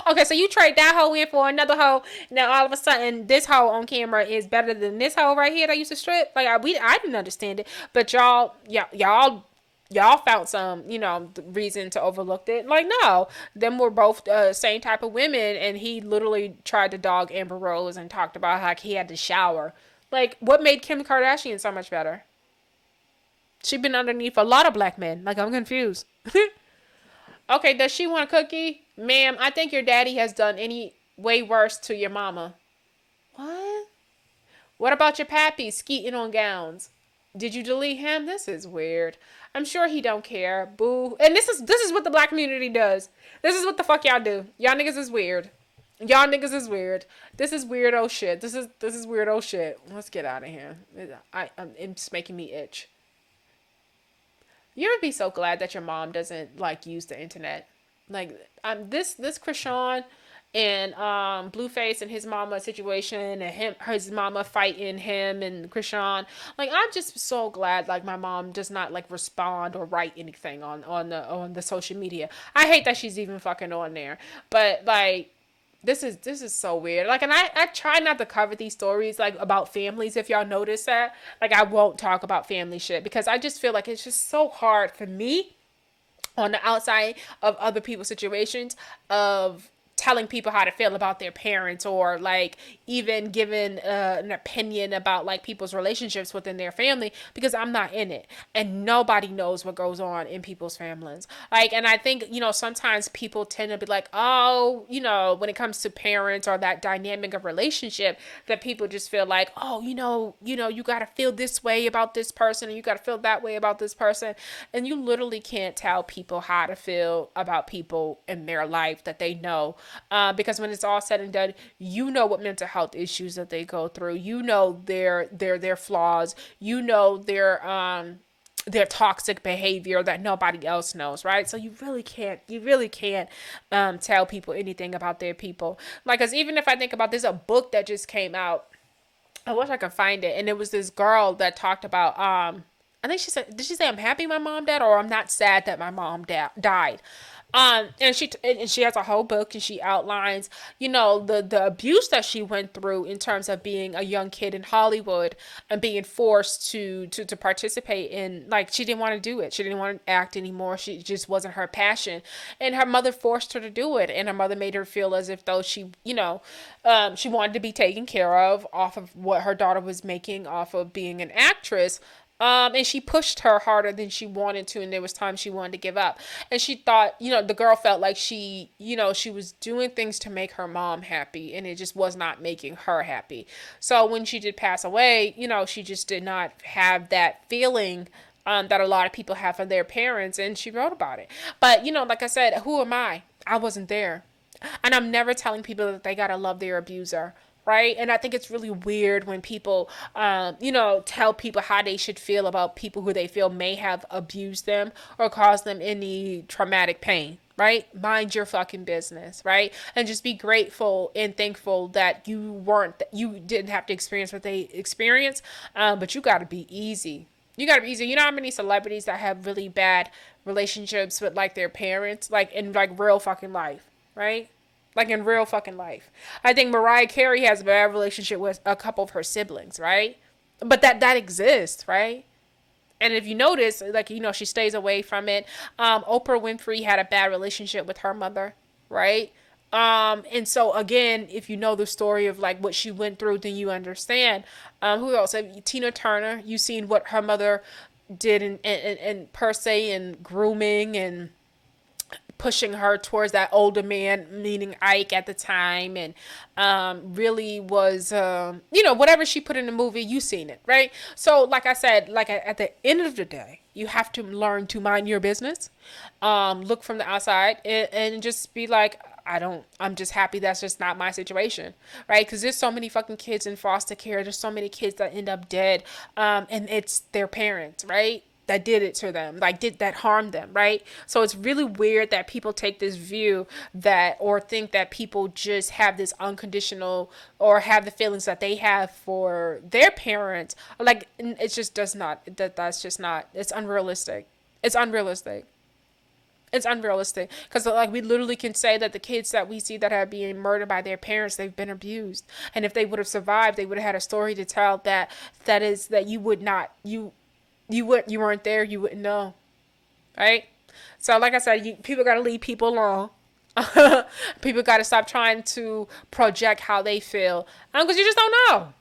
Okay, so you trade that hoe in for another hoe. Now all of a sudden, this hoe on camera is better than this hoe right here that used to strip. Like I didn't understand it, but y'all found some, reason to overlook it. Like no, them were both same type of women, and he literally tried to dog Amber Rose and talked about how he had to shower. Like what made Kim Kardashian so much better? She been underneath a lot of black men. Like I'm confused. Okay, does she want a cookie? Ma'am, I think your daddy has done any way worse to your mama. What? What about your pappy skeeting on gowns? Did you delete him? This is weird. I'm sure he don't care. Boo. And this is what the black community does. This is what the fuck y'all do. Y'all niggas is weird. Y'all niggas is weird. This is weirdo shit. This is weirdo shit. Let's get out of here. It's making me itch. You would be so glad that your mom doesn't like use the internet. Like this Chrisean and Bluface and his mama situation and his mama fighting him and Chrisean. Like I'm just so glad like my mom does not like respond or write anything on the social media. I hate that she's even fucking on there. But like this is so weird. Like, and I try not to cover these stories like about families. If y'all notice that, like, I won't talk about family shit because I just feel like it's just so hard for me on the outside of other people's situations, of telling people how to feel about their parents, or like even giving an opinion about like people's relationships within their family, because I'm not in it and nobody knows what goes on in people's families. Like, and I think, sometimes people tend to be like, oh, when it comes to parents or that dynamic of relationship, that people just feel like, oh, you got to feel this way about this person and you got to feel that way about this person. And you literally can't tell people how to feel about people in their life that they know, because when it's all said and done, you know what mental health issues that they go through. You know their flaws. You know their toxic behavior that nobody else knows, right? So you really can't tell people anything about their people. Like, cause even if I think about, there's a book that just came out. I wish I could find it, and it was this girl that talked about. I think she said, did she say I'm happy my mom died, or I'm not sad that my mom died? And she has a whole book, and she outlines, the abuse that she went through in terms of being a young kid in Hollywood and being forced to participate in, like, she didn't want to do it. She didn't want to act anymore. She just wasn't her passion, and her mother forced her to do it, and her mother made her feel as if though she wanted to be taken care of off of what her daughter was making off of being an actress. And she pushed her harder than she wanted to, and there was times she wanted to give up. And she thought, the girl felt like she was doing things to make her mom happy, and it just was not making her happy. So when she did pass away, she just did not have that feeling that a lot of people have for their parents, and she wrote about it. But, like I said, who am I? I wasn't there. And I'm never telling people that they gotta love their abuser, right? And I think it's really weird when people, tell people how they should feel about people who they feel may have abused them or caused them any traumatic pain, right? Mind your fucking business, right? And just be grateful and thankful that you didn't have to experience what they experienced, but you gotta be easy. You gotta be easy. You know how many celebrities that have really bad relationships with like their parents, like in like real fucking life, right? Like in real fucking life. I think Mariah Carey has a bad relationship with a couple of her siblings, right? But that exists, right? And if you notice, like, she stays away from it. Oprah Winfrey had a bad relationship with her mother, right? And so again, if you know the story of like what she went through, then you understand. Who else? Tina Turner, you seen what her mother did in per se, and grooming and pushing her towards that older man, meaning Ike at the time, and really was, whatever she put in the movie, you seen it, right? So, like I said, like at the end of the day, you have to learn to mind your business, look from the outside, and just be like, I'm just happy that's just not my situation, right? Because there's so many fucking kids in foster care. There's so many kids that end up dead, and it's their parents, right? That did it to them, like did that harm them, right? So it's really weird that people take this view that, or think that people just have this unconditional, or have the feelings that they have for their parents. Like, it just does not, that's just not, it's unrealistic. It's unrealistic. It's unrealistic, because like we literally can say that the kids that we see that are being murdered by their parents, they've been abused, and if they would have survived, they would have had a story to tell that you would not, you weren't there, you wouldn't know, right? So like I said, people got to leave people alone. People got to stop trying to project how they feel, because you just don't know.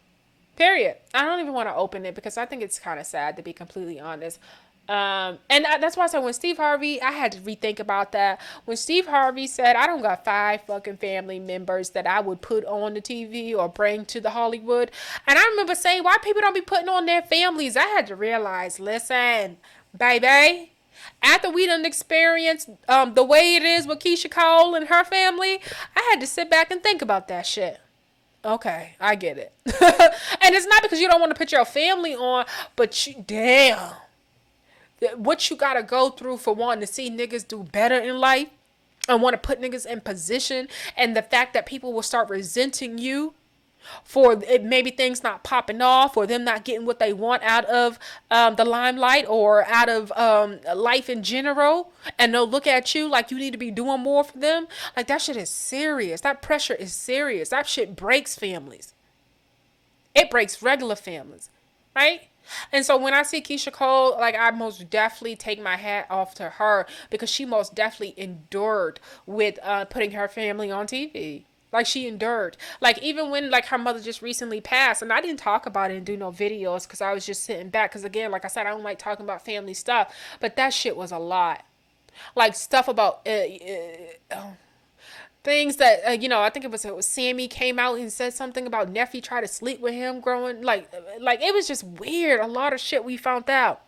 Period. I don't even want to open it because I think it's kind of sad, to be completely honest. And that's why I said, when Steve Harvey, I had to rethink about that. When Steve Harvey said, I don't got 5 fucking family members that I would put on the TV or bring to the Hollywood. And I remember saying, why people don't be putting on their families? I had to realize, listen, baby, after we done experienced the way it is with Keyshia Cole and her family, I had to sit back and think about that shit. Okay, I get it. And it's not because you don't want to put your family on, but damn, what you gotta go through for wanting to see niggas do better in life and want to put niggas in position, and the fact that people will start resenting you for it, maybe things not popping off, or them not getting what they want out of the limelight, or out of life in general, and they'll look at you like you need to be doing more for them. Like, that shit is serious. That pressure is serious. That shit breaks families. It breaks regular families, right? And so when I see Keyshia Cole, like I most definitely take my hat off to her because she most definitely endured with putting her family on TV. Like she endured. Like even when like her mother just recently passed, and I didn't talk about it and do no videos because I was just sitting back. Because again, like I said, I don't like talking about family stuff, but that shit was a lot. Like stuff about things that I think it was Sammy came out and said something about Neffy tried to sleep with him growing like it was just weird. A lot of shit we found out.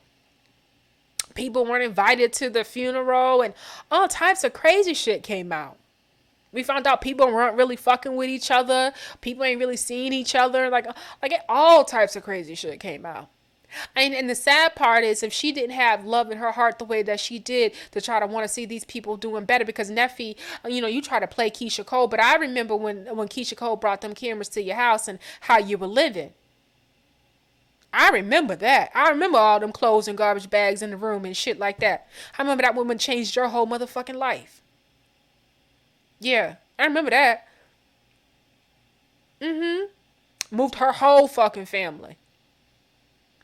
People weren't invited to the funeral and all types of crazy shit came out. We found out people weren't really fucking with each other. People ain't really seeing each other. Like all types of crazy shit came out. And the sad part is if she didn't have love in her heart the way that she did to try to want to see these people doing better because Neffy, you try to play Keyshia Cole, but I remember when Keyshia Cole brought them cameras to your house and how you were living. I remember that. I remember all them clothes and garbage bags in the room and shit like that. I remember that woman changed your whole motherfucking life. Yeah, I remember that. Moved her whole fucking family.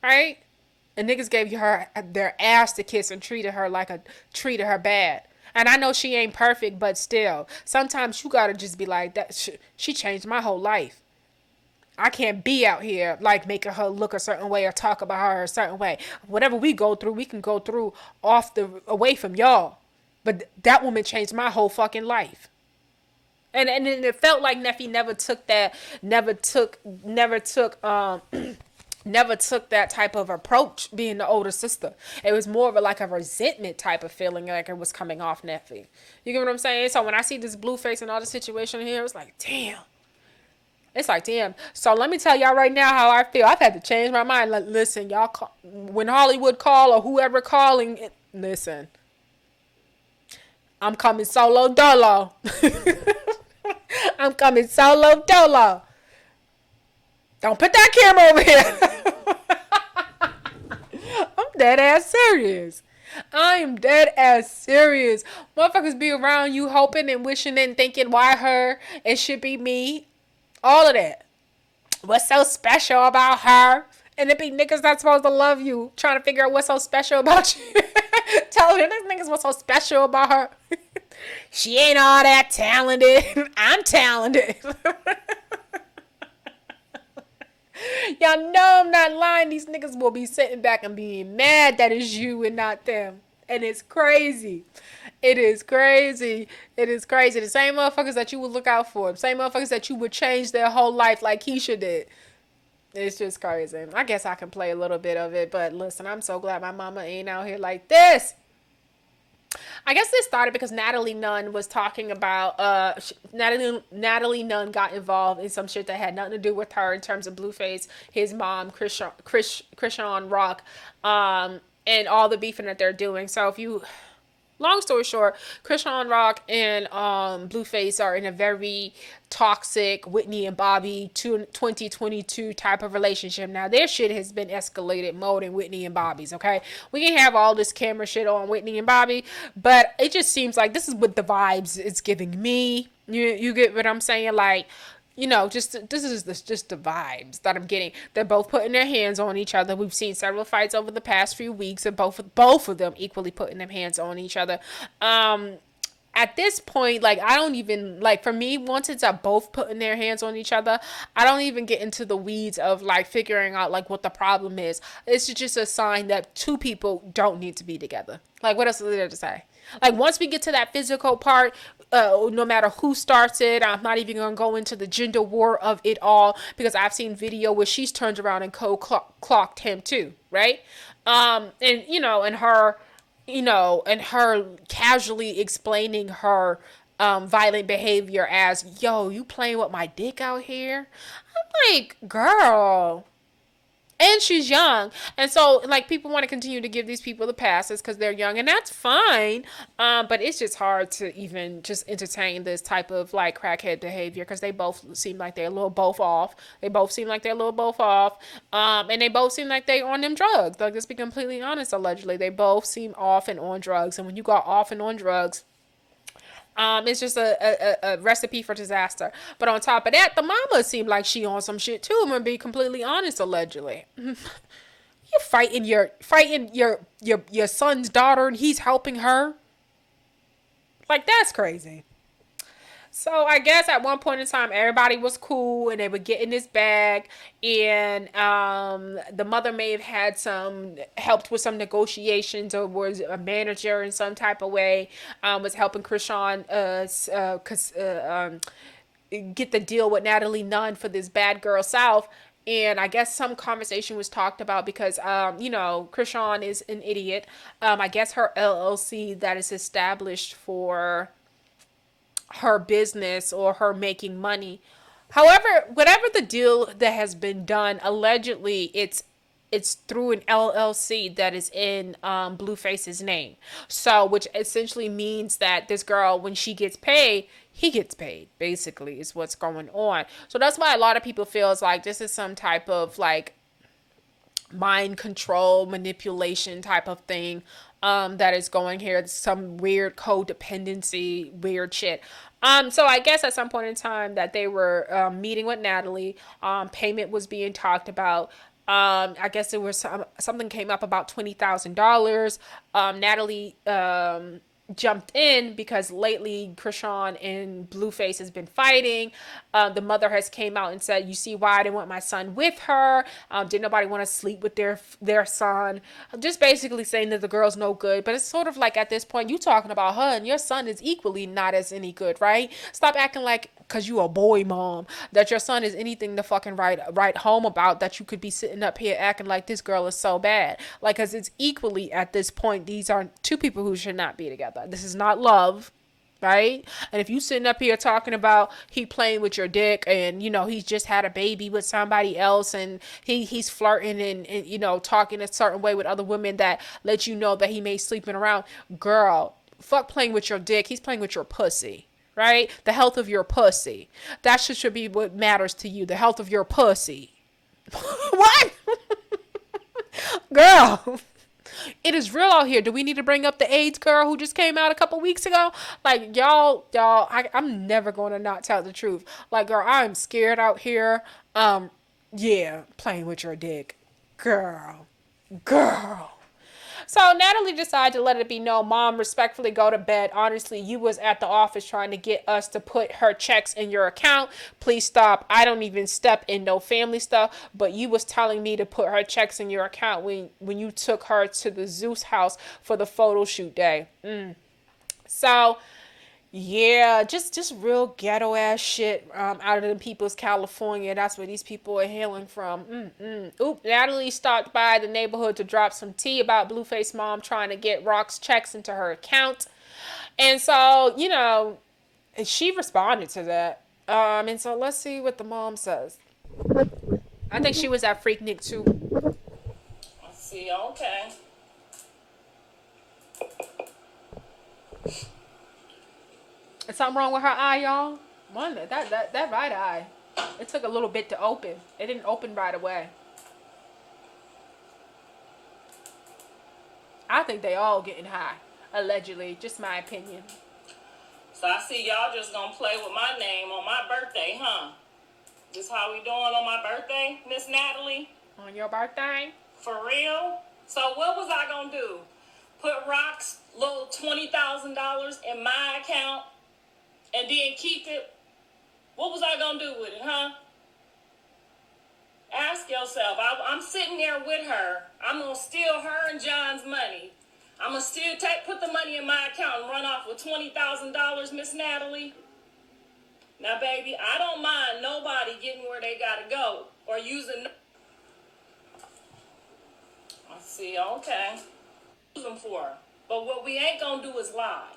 Right? And niggas gave her their ass to kiss and treated her bad. And I know she ain't perfect, but still, sometimes you gotta just be like that. She changed my whole life. I can't be out here like making her look a certain way or talk about her a certain way. Whatever we go through, we can go through away from y'all. But that woman changed my whole fucking life. And it felt like Neffy never took that type of approach being the older sister. It was more of like a resentment type of feeling like it was coming off Neffy. You get what I'm saying? So when I see this Bluface and all the situation here, it was like, damn. It's like, damn. So let me tell y'all right now how I feel. I've had to change my mind. Like, listen, y'all, when Hollywood call or whoever calling, listen, I'm coming solo dolo. I'm coming solo dolo. Don't put that camera over here. I'm dead ass serious. I am dead ass serious. Motherfuckers be around you hoping and wishing and thinking, why her? It should be me. All of that. What's so special about her? And it be niggas not supposed to love you. Trying to figure out what's so special about you. Tell them these niggas what's so special about her. She ain't all that talented. I'm talented. Y'all know I'm not lying. These niggas will be sitting back and being mad that it's you and not them. And it's crazy. It is crazy. It is crazy. The same motherfuckers that you would look out for. The same motherfuckers that you would change their whole life like Keyshia did. It's just crazy. I guess I can play a little bit of it. But listen, I'm so glad my mama ain't out here like this. I guess this started because Natalie Nunn was talking about Natalie Nunn got involved in some shit that had nothing to do with her in terms of Bluface, his mom, Chrisean Rock, and all the beefing that they're doing. So if you long story short, Chrisean Rock and Bluface are in a very toxic Whitney and Bobby 2022 type of relationship. Now, their shit has been escalated more than Whitney and Bobby's, okay? We can have all this camera shit on Whitney and Bobby, but it just seems like this is what the vibes it's giving me. You get what I'm saying? Like, just the vibes that I'm getting. They're both putting their hands on each other. We've seen several fights over the past few weeks of both of them equally putting their hands on each other. At this point, like, I don't even, like, for me, once it's both putting their hands on each other, I don't even get into the weeds of, like, figuring out, like, what the problem is. It's just a sign that two people don't need to be together. Like, what else is there to say? Like, once we get to that physical part, no matter who starts it, I'm not even going to go into the gender war of it all, because I've seen video where she's turned around and clocked him too, right? And, and her casually explaining her violent behavior as, yo, you playing with my dick out here? I'm like, girl. And she's young. And so, like, people want to continue to give these people the passes because they're young. And that's fine. But it's just hard to even just entertain this type of, like, crackhead behavior because they both seem like they're a little both off. They both seem like they're a little both off. And they both seem like they on them drugs. Like, let's be completely honest, allegedly. They both seem off and on drugs. And when you got off and on drugs, it's just a recipe for disaster. But on top of that, the mama seemed like she on some shit too. I'm gonna be completely honest, allegedly. You fighting your son's daughter and he's helping her. Like, that's crazy. So I guess at one point in time, everybody was cool and they were getting this bag, and the mother may have had some helped with some negotiations or was a manager in some type of way. Was helping Chrisean get the deal with Natalie Nunn for this Bad Girl South. And I guess some conversation was talked about because, Chrisean is an idiot. I guess her LLC that is established for her business or her making money. However, whatever the deal that has been done, allegedly it's through an LLC that is in Bluface's name. So, which essentially means that this girl, when she gets paid, he gets paid. Basically, is what's going on. So that's why a lot of people feels like this is some type of like mind control manipulation type of thing that is going here, some weird codependency weird shit. So I guess at some point in time that they were meeting with Natalie, payment was being talked about. I guess there was something came up about $20,000. Natalie jumped in because lately Chrisean and Bluface has been fighting. The mother has came out and said, "You see why I didn't want my son with her? Didn't nobody want to sleep with their son?" Just basically saying that the girl's no good. But it's sort of like at this point, you talking about her and your son is equally not as any good, right? Stop acting like because you a boy mom that your son is anything to fucking write home about, that you could be sitting up here acting like this girl is so bad. Like, because it's equally at this point, these are two people who should not be together. This is not love, right? And if you sitting up here talking about he playing with your dick and he's just had a baby with somebody else and he's flirting and talking a certain way with other women that let you know that he may sleeping around, girl, fuck playing with your dick. He's playing with your pussy. Right? The health of your pussy. That should be what matters to you. The health of your pussy. What? Girl. It is real out here. Do we need to bring up the AIDS girl who just came out a couple weeks ago? Like, I'm never going to not tell the truth. Like, girl, I'm scared out here. Yeah, playing with your dick. Girl. So Natalie decided to let it be known, Mom, respectfully go to bed. Honestly, you was at the office trying to get us to put her checks in your account. Please stop. I don't even step in no family stuff, but you was telling me to put her checks in your account when you took her to the Zeus house for the photo shoot day. So yeah, just real ghetto ass shit out of the people's California. That's where these people are hailing from. Oop, Natalie stopped by the neighborhood to drop some tea about Blueface mom trying to get Rock's checks into her account. And so, and she responded to that. And so let's see what the mom says. I think she was at Freaknik too. Let's see, okay. Is something wrong with her eye, y'all? Wonder that right eye. It took a little bit to open. It didn't open right away. I think they all getting high, allegedly. Just my opinion. So I see y'all just gonna play with my name on my birthday, huh? This how we doing on my birthday, Miss Natalie? On your birthday? For real? So what was I gonna do? Put Rock's little $20,000 in my account and then keep it? What was I gonna do with it, huh? Ask yourself. I'm sitting there with her. I'm gonna steal her and John's money. I'm gonna still put the money in my account and run off with $20,000, Miss Natalie. Now, baby, I don't mind nobody getting where they gotta go or using. Let's see, okay. Use them for her. But what we ain't gonna do is lie.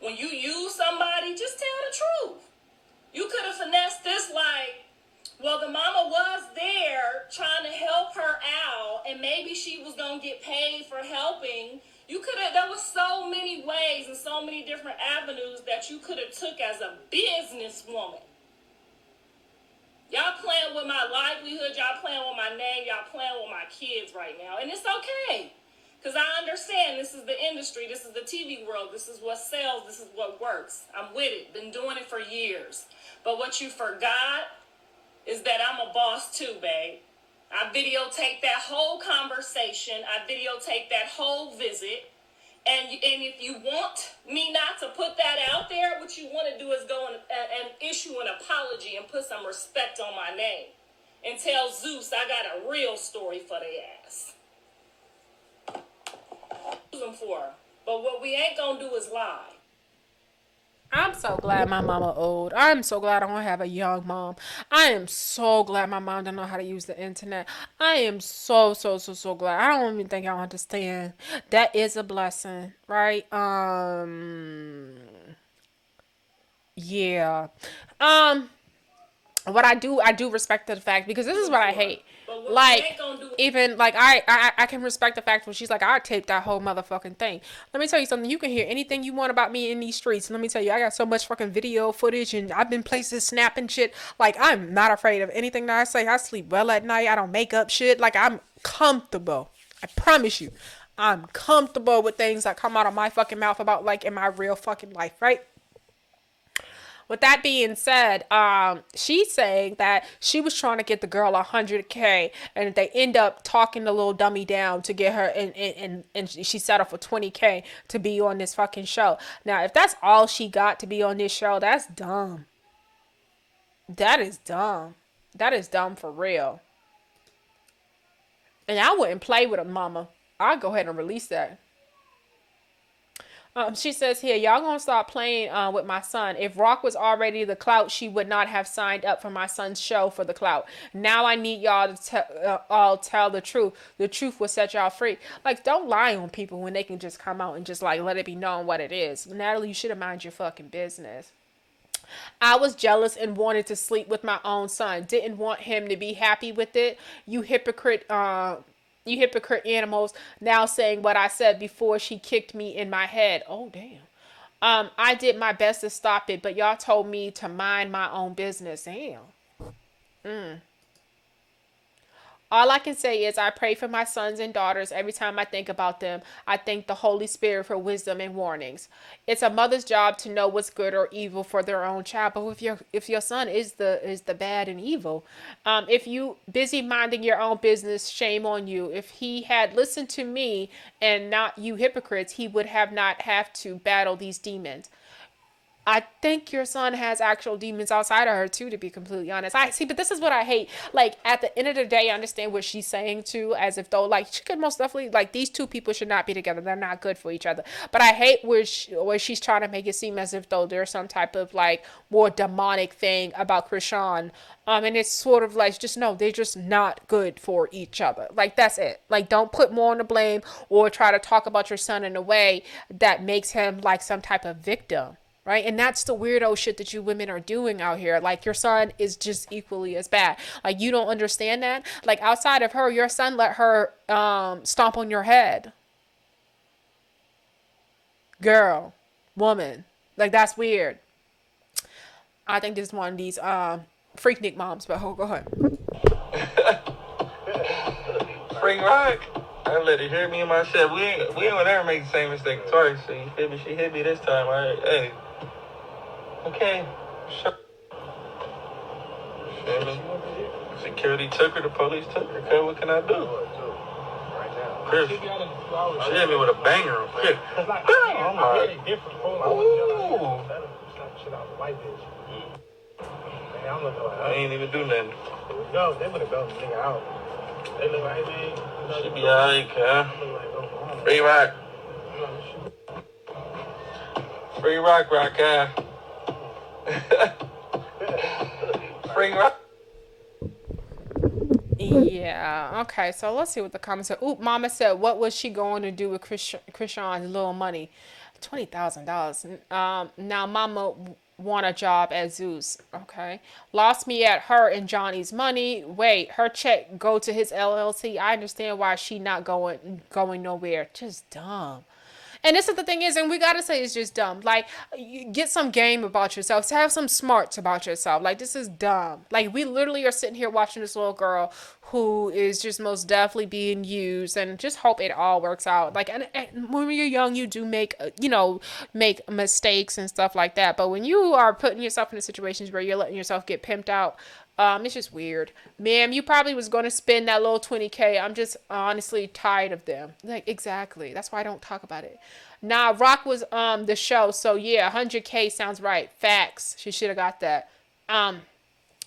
When you use somebody, just tell the truth. You could have finessed this like, well, the mama was there trying to help her out, and maybe she was gonna get paid for helping. You could have. There was so many ways and so many different avenues that you could have took as a businesswoman. Y'all playing with my livelihood. Y'all playing with my name. Y'all playing with my kids right now, and it's okay. Because I understand this is the industry, this is the TV world, this is what sells, this is what works. I'm with it, been doing it for years. But what you forgot is that I'm a boss too, babe. I videotaped that whole conversation. I videotaped that whole visit. And if you want me not to put that out there, what you want to do is go and issue an apology and put some respect on my name. And tell Zeus I got a real story for their ass. For. But what we ain't gonna do is lie. I'm so glad my mama old. I'm so glad I don't have a young mom. I am so glad my mom don't know how to use the internet. I am so glad. I don't even think I understand. That is a blessing, right? Yeah. Um what I do respect the fact, because this is what I hate. Like, even like I can respect the fact when she's like, I taped that whole motherfucking thing. Let me tell you something. You can hear anything you want about me in these streets. Let me tell you, I got so much fucking video footage, and I've been places snapping shit. Like, I'm not afraid of anything that I say. I sleep well at night. I don't make up shit. Like, I'm comfortable. I promise you, I'm comfortable with things that come out of my fucking mouth about, like, in my real fucking life, right? With that being said, she's saying that she was trying to get the girl 100K, and they end up talking the little dummy down to get her, and she settled for 20K to be on this fucking show. Now, if that's all she got to be on this show, that's dumb. That is dumb. That is dumb for real. And I wouldn't play with a mama. I'd go ahead and release that. She says here, y'all gonna stop playing with my son. If Rock was already the clout, she would not have signed up for my son's show for the clout. Now I need y'all to all tell the truth. The truth will set y'all free. Like, don't lie on people when they can just come out and just like let it be known what it is. Natalie, you should have mind your fucking business. I was jealous and wanted to sleep with my own son. Didn't want him to be happy with it. You hypocrite. You hypocrite animals, now saying what I said before she kicked me in my head. Oh, damn. I did my best to stop it, but y'all told me to mind my own business. Damn. All I can say is I pray for my sons and daughters every time I think about them. I thank the Holy Spirit for wisdom and warnings. It's a mother's job to know what's good or evil for their own child. But if your son is the bad and evil, if you busy minding your own business, shame on you. If he had listened to me and not you hypocrites, he would have not have to battle these demons. I think your son has actual demons outside of her too, to be completely honest. I see, but this is what I hate. Like, at the end of the day, I understand what she's saying too, as if though, like, she could most definitely, like, these two people should not be together. They're not good for each other. But I hate where she's trying to make it seem as if though there's some type of like more demonic thing about Chrisean. And it's sort of like, just no, they're just not good for each other. Like, that's it. Like, don't put more on the blame or try to talk about your son in a way that makes him like some type of victim. Right? And that's the weirdo shit that you women are doing out here. Like, your son is just equally as bad. Like, you don't understand that? Like, outside of her, your son let her stomp on your head. Girl, woman. Like, that's weird. I think this is one of these freaknik moms, but go ahead. Freak Rock. I let her hear me and my shit. We ain't gonna ever make the same mistake twice. So you feel me? She hit me this time. All right, hey. Okay. Security took her. The police took her. Okay, what can I do? Chris, she hit me with a banger. Quick. I'm like, ooh. I ain't even do nothing. No, they would have done the nigga out. They look like, hey, man. She be alright, cuz. Free Rock. Free Rock, Free Rock. Yeah, okay, so let's see what the comments said. Oop, mama said, what was she going to do with Chrisean's little money? $20,000. Now mama want a job at Zeus. Okay. Lost me at her and Johnny's money. Wait, her check go to his LLC. I understand why she not going nowhere. Just dumb. And this is the thing is, and we gotta say it's just dumb. Like, you get some game about yourself. Have some smarts about yourself. Like, this is dumb. Like, we literally are sitting here watching this little girl who is just most definitely being used, and just hope it all works out. Like, and when you're young, you do make mistakes and stuff like that. But when you are putting yourself in situations where you're letting yourself get pimped out, It's just weird. Ma'am, you probably was gonna spend that little 20K. I'm just honestly tired of them. Like, exactly. That's why I don't talk about it. Nah, Rock was the show, so yeah, 100K sounds right. Facts. She should have got that. Um,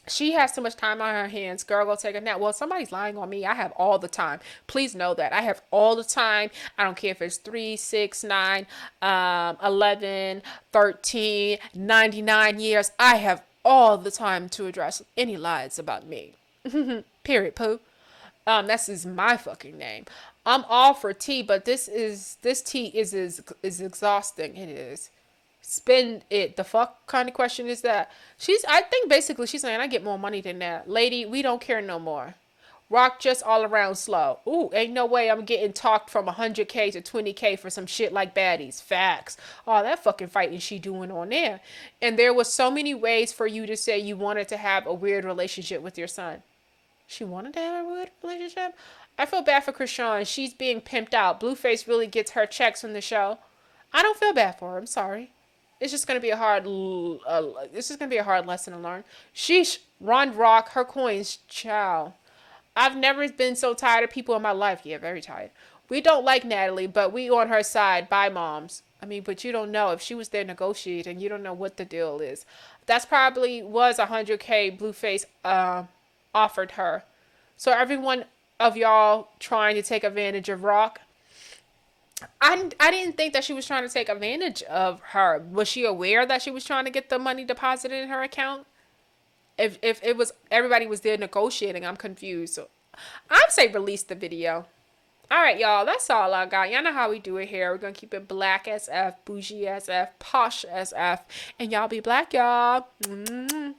she has too much time on her hands. Girl, go take a nap. Well, somebody's lying on me. I have all the time. Please know that. I have all the time. I don't care if it's 3, 6, 9, 11, 13, 99 years. I have all the time to address any lies about me. Period, poo. That's is my fucking name. I'm all for tea, but this tea is exhausting. It is. Spend it. The fuck kind of question is that? I think basically she's saying I get more money than that. Lady, we don't care no more. Rock just all around slow. Ooh, ain't no way I'm getting talked from 100K to 20K for some shit like baddies. Facts. Oh, that fucking fighting she doing on there. And there was so many ways for you to say you wanted to have a weird relationship with your son. She wanted to have a weird relationship? I feel bad for Chrisean. She's being pimped out. Bluface really gets her checks from the show. I don't feel bad for her. I'm sorry. It's just gonna be a hard. This is gonna be a hard lesson to learn. Sheesh. Ron Rock, her coins, chow. I've never been so tired of people in my life. Yeah, very tired. We don't like Natalie, but we on her side. Bye, moms. I mean, but you don't know if she was there negotiating. You don't know what the deal is. That's probably was 100K Blueface offered her. So everyone of y'all trying to take advantage of Rock. I didn't think that she was trying to take advantage of her. Was she aware that she was trying to get the money deposited in her account? If it was everybody was there negotiating, I'm confused. So I'd say release the video. All right, y'all. That's all I got. Y'all know how we do it here. We're gonna keep it black as F, bougie as F, posh as F, and y'all be black, y'all. Mm-hmm.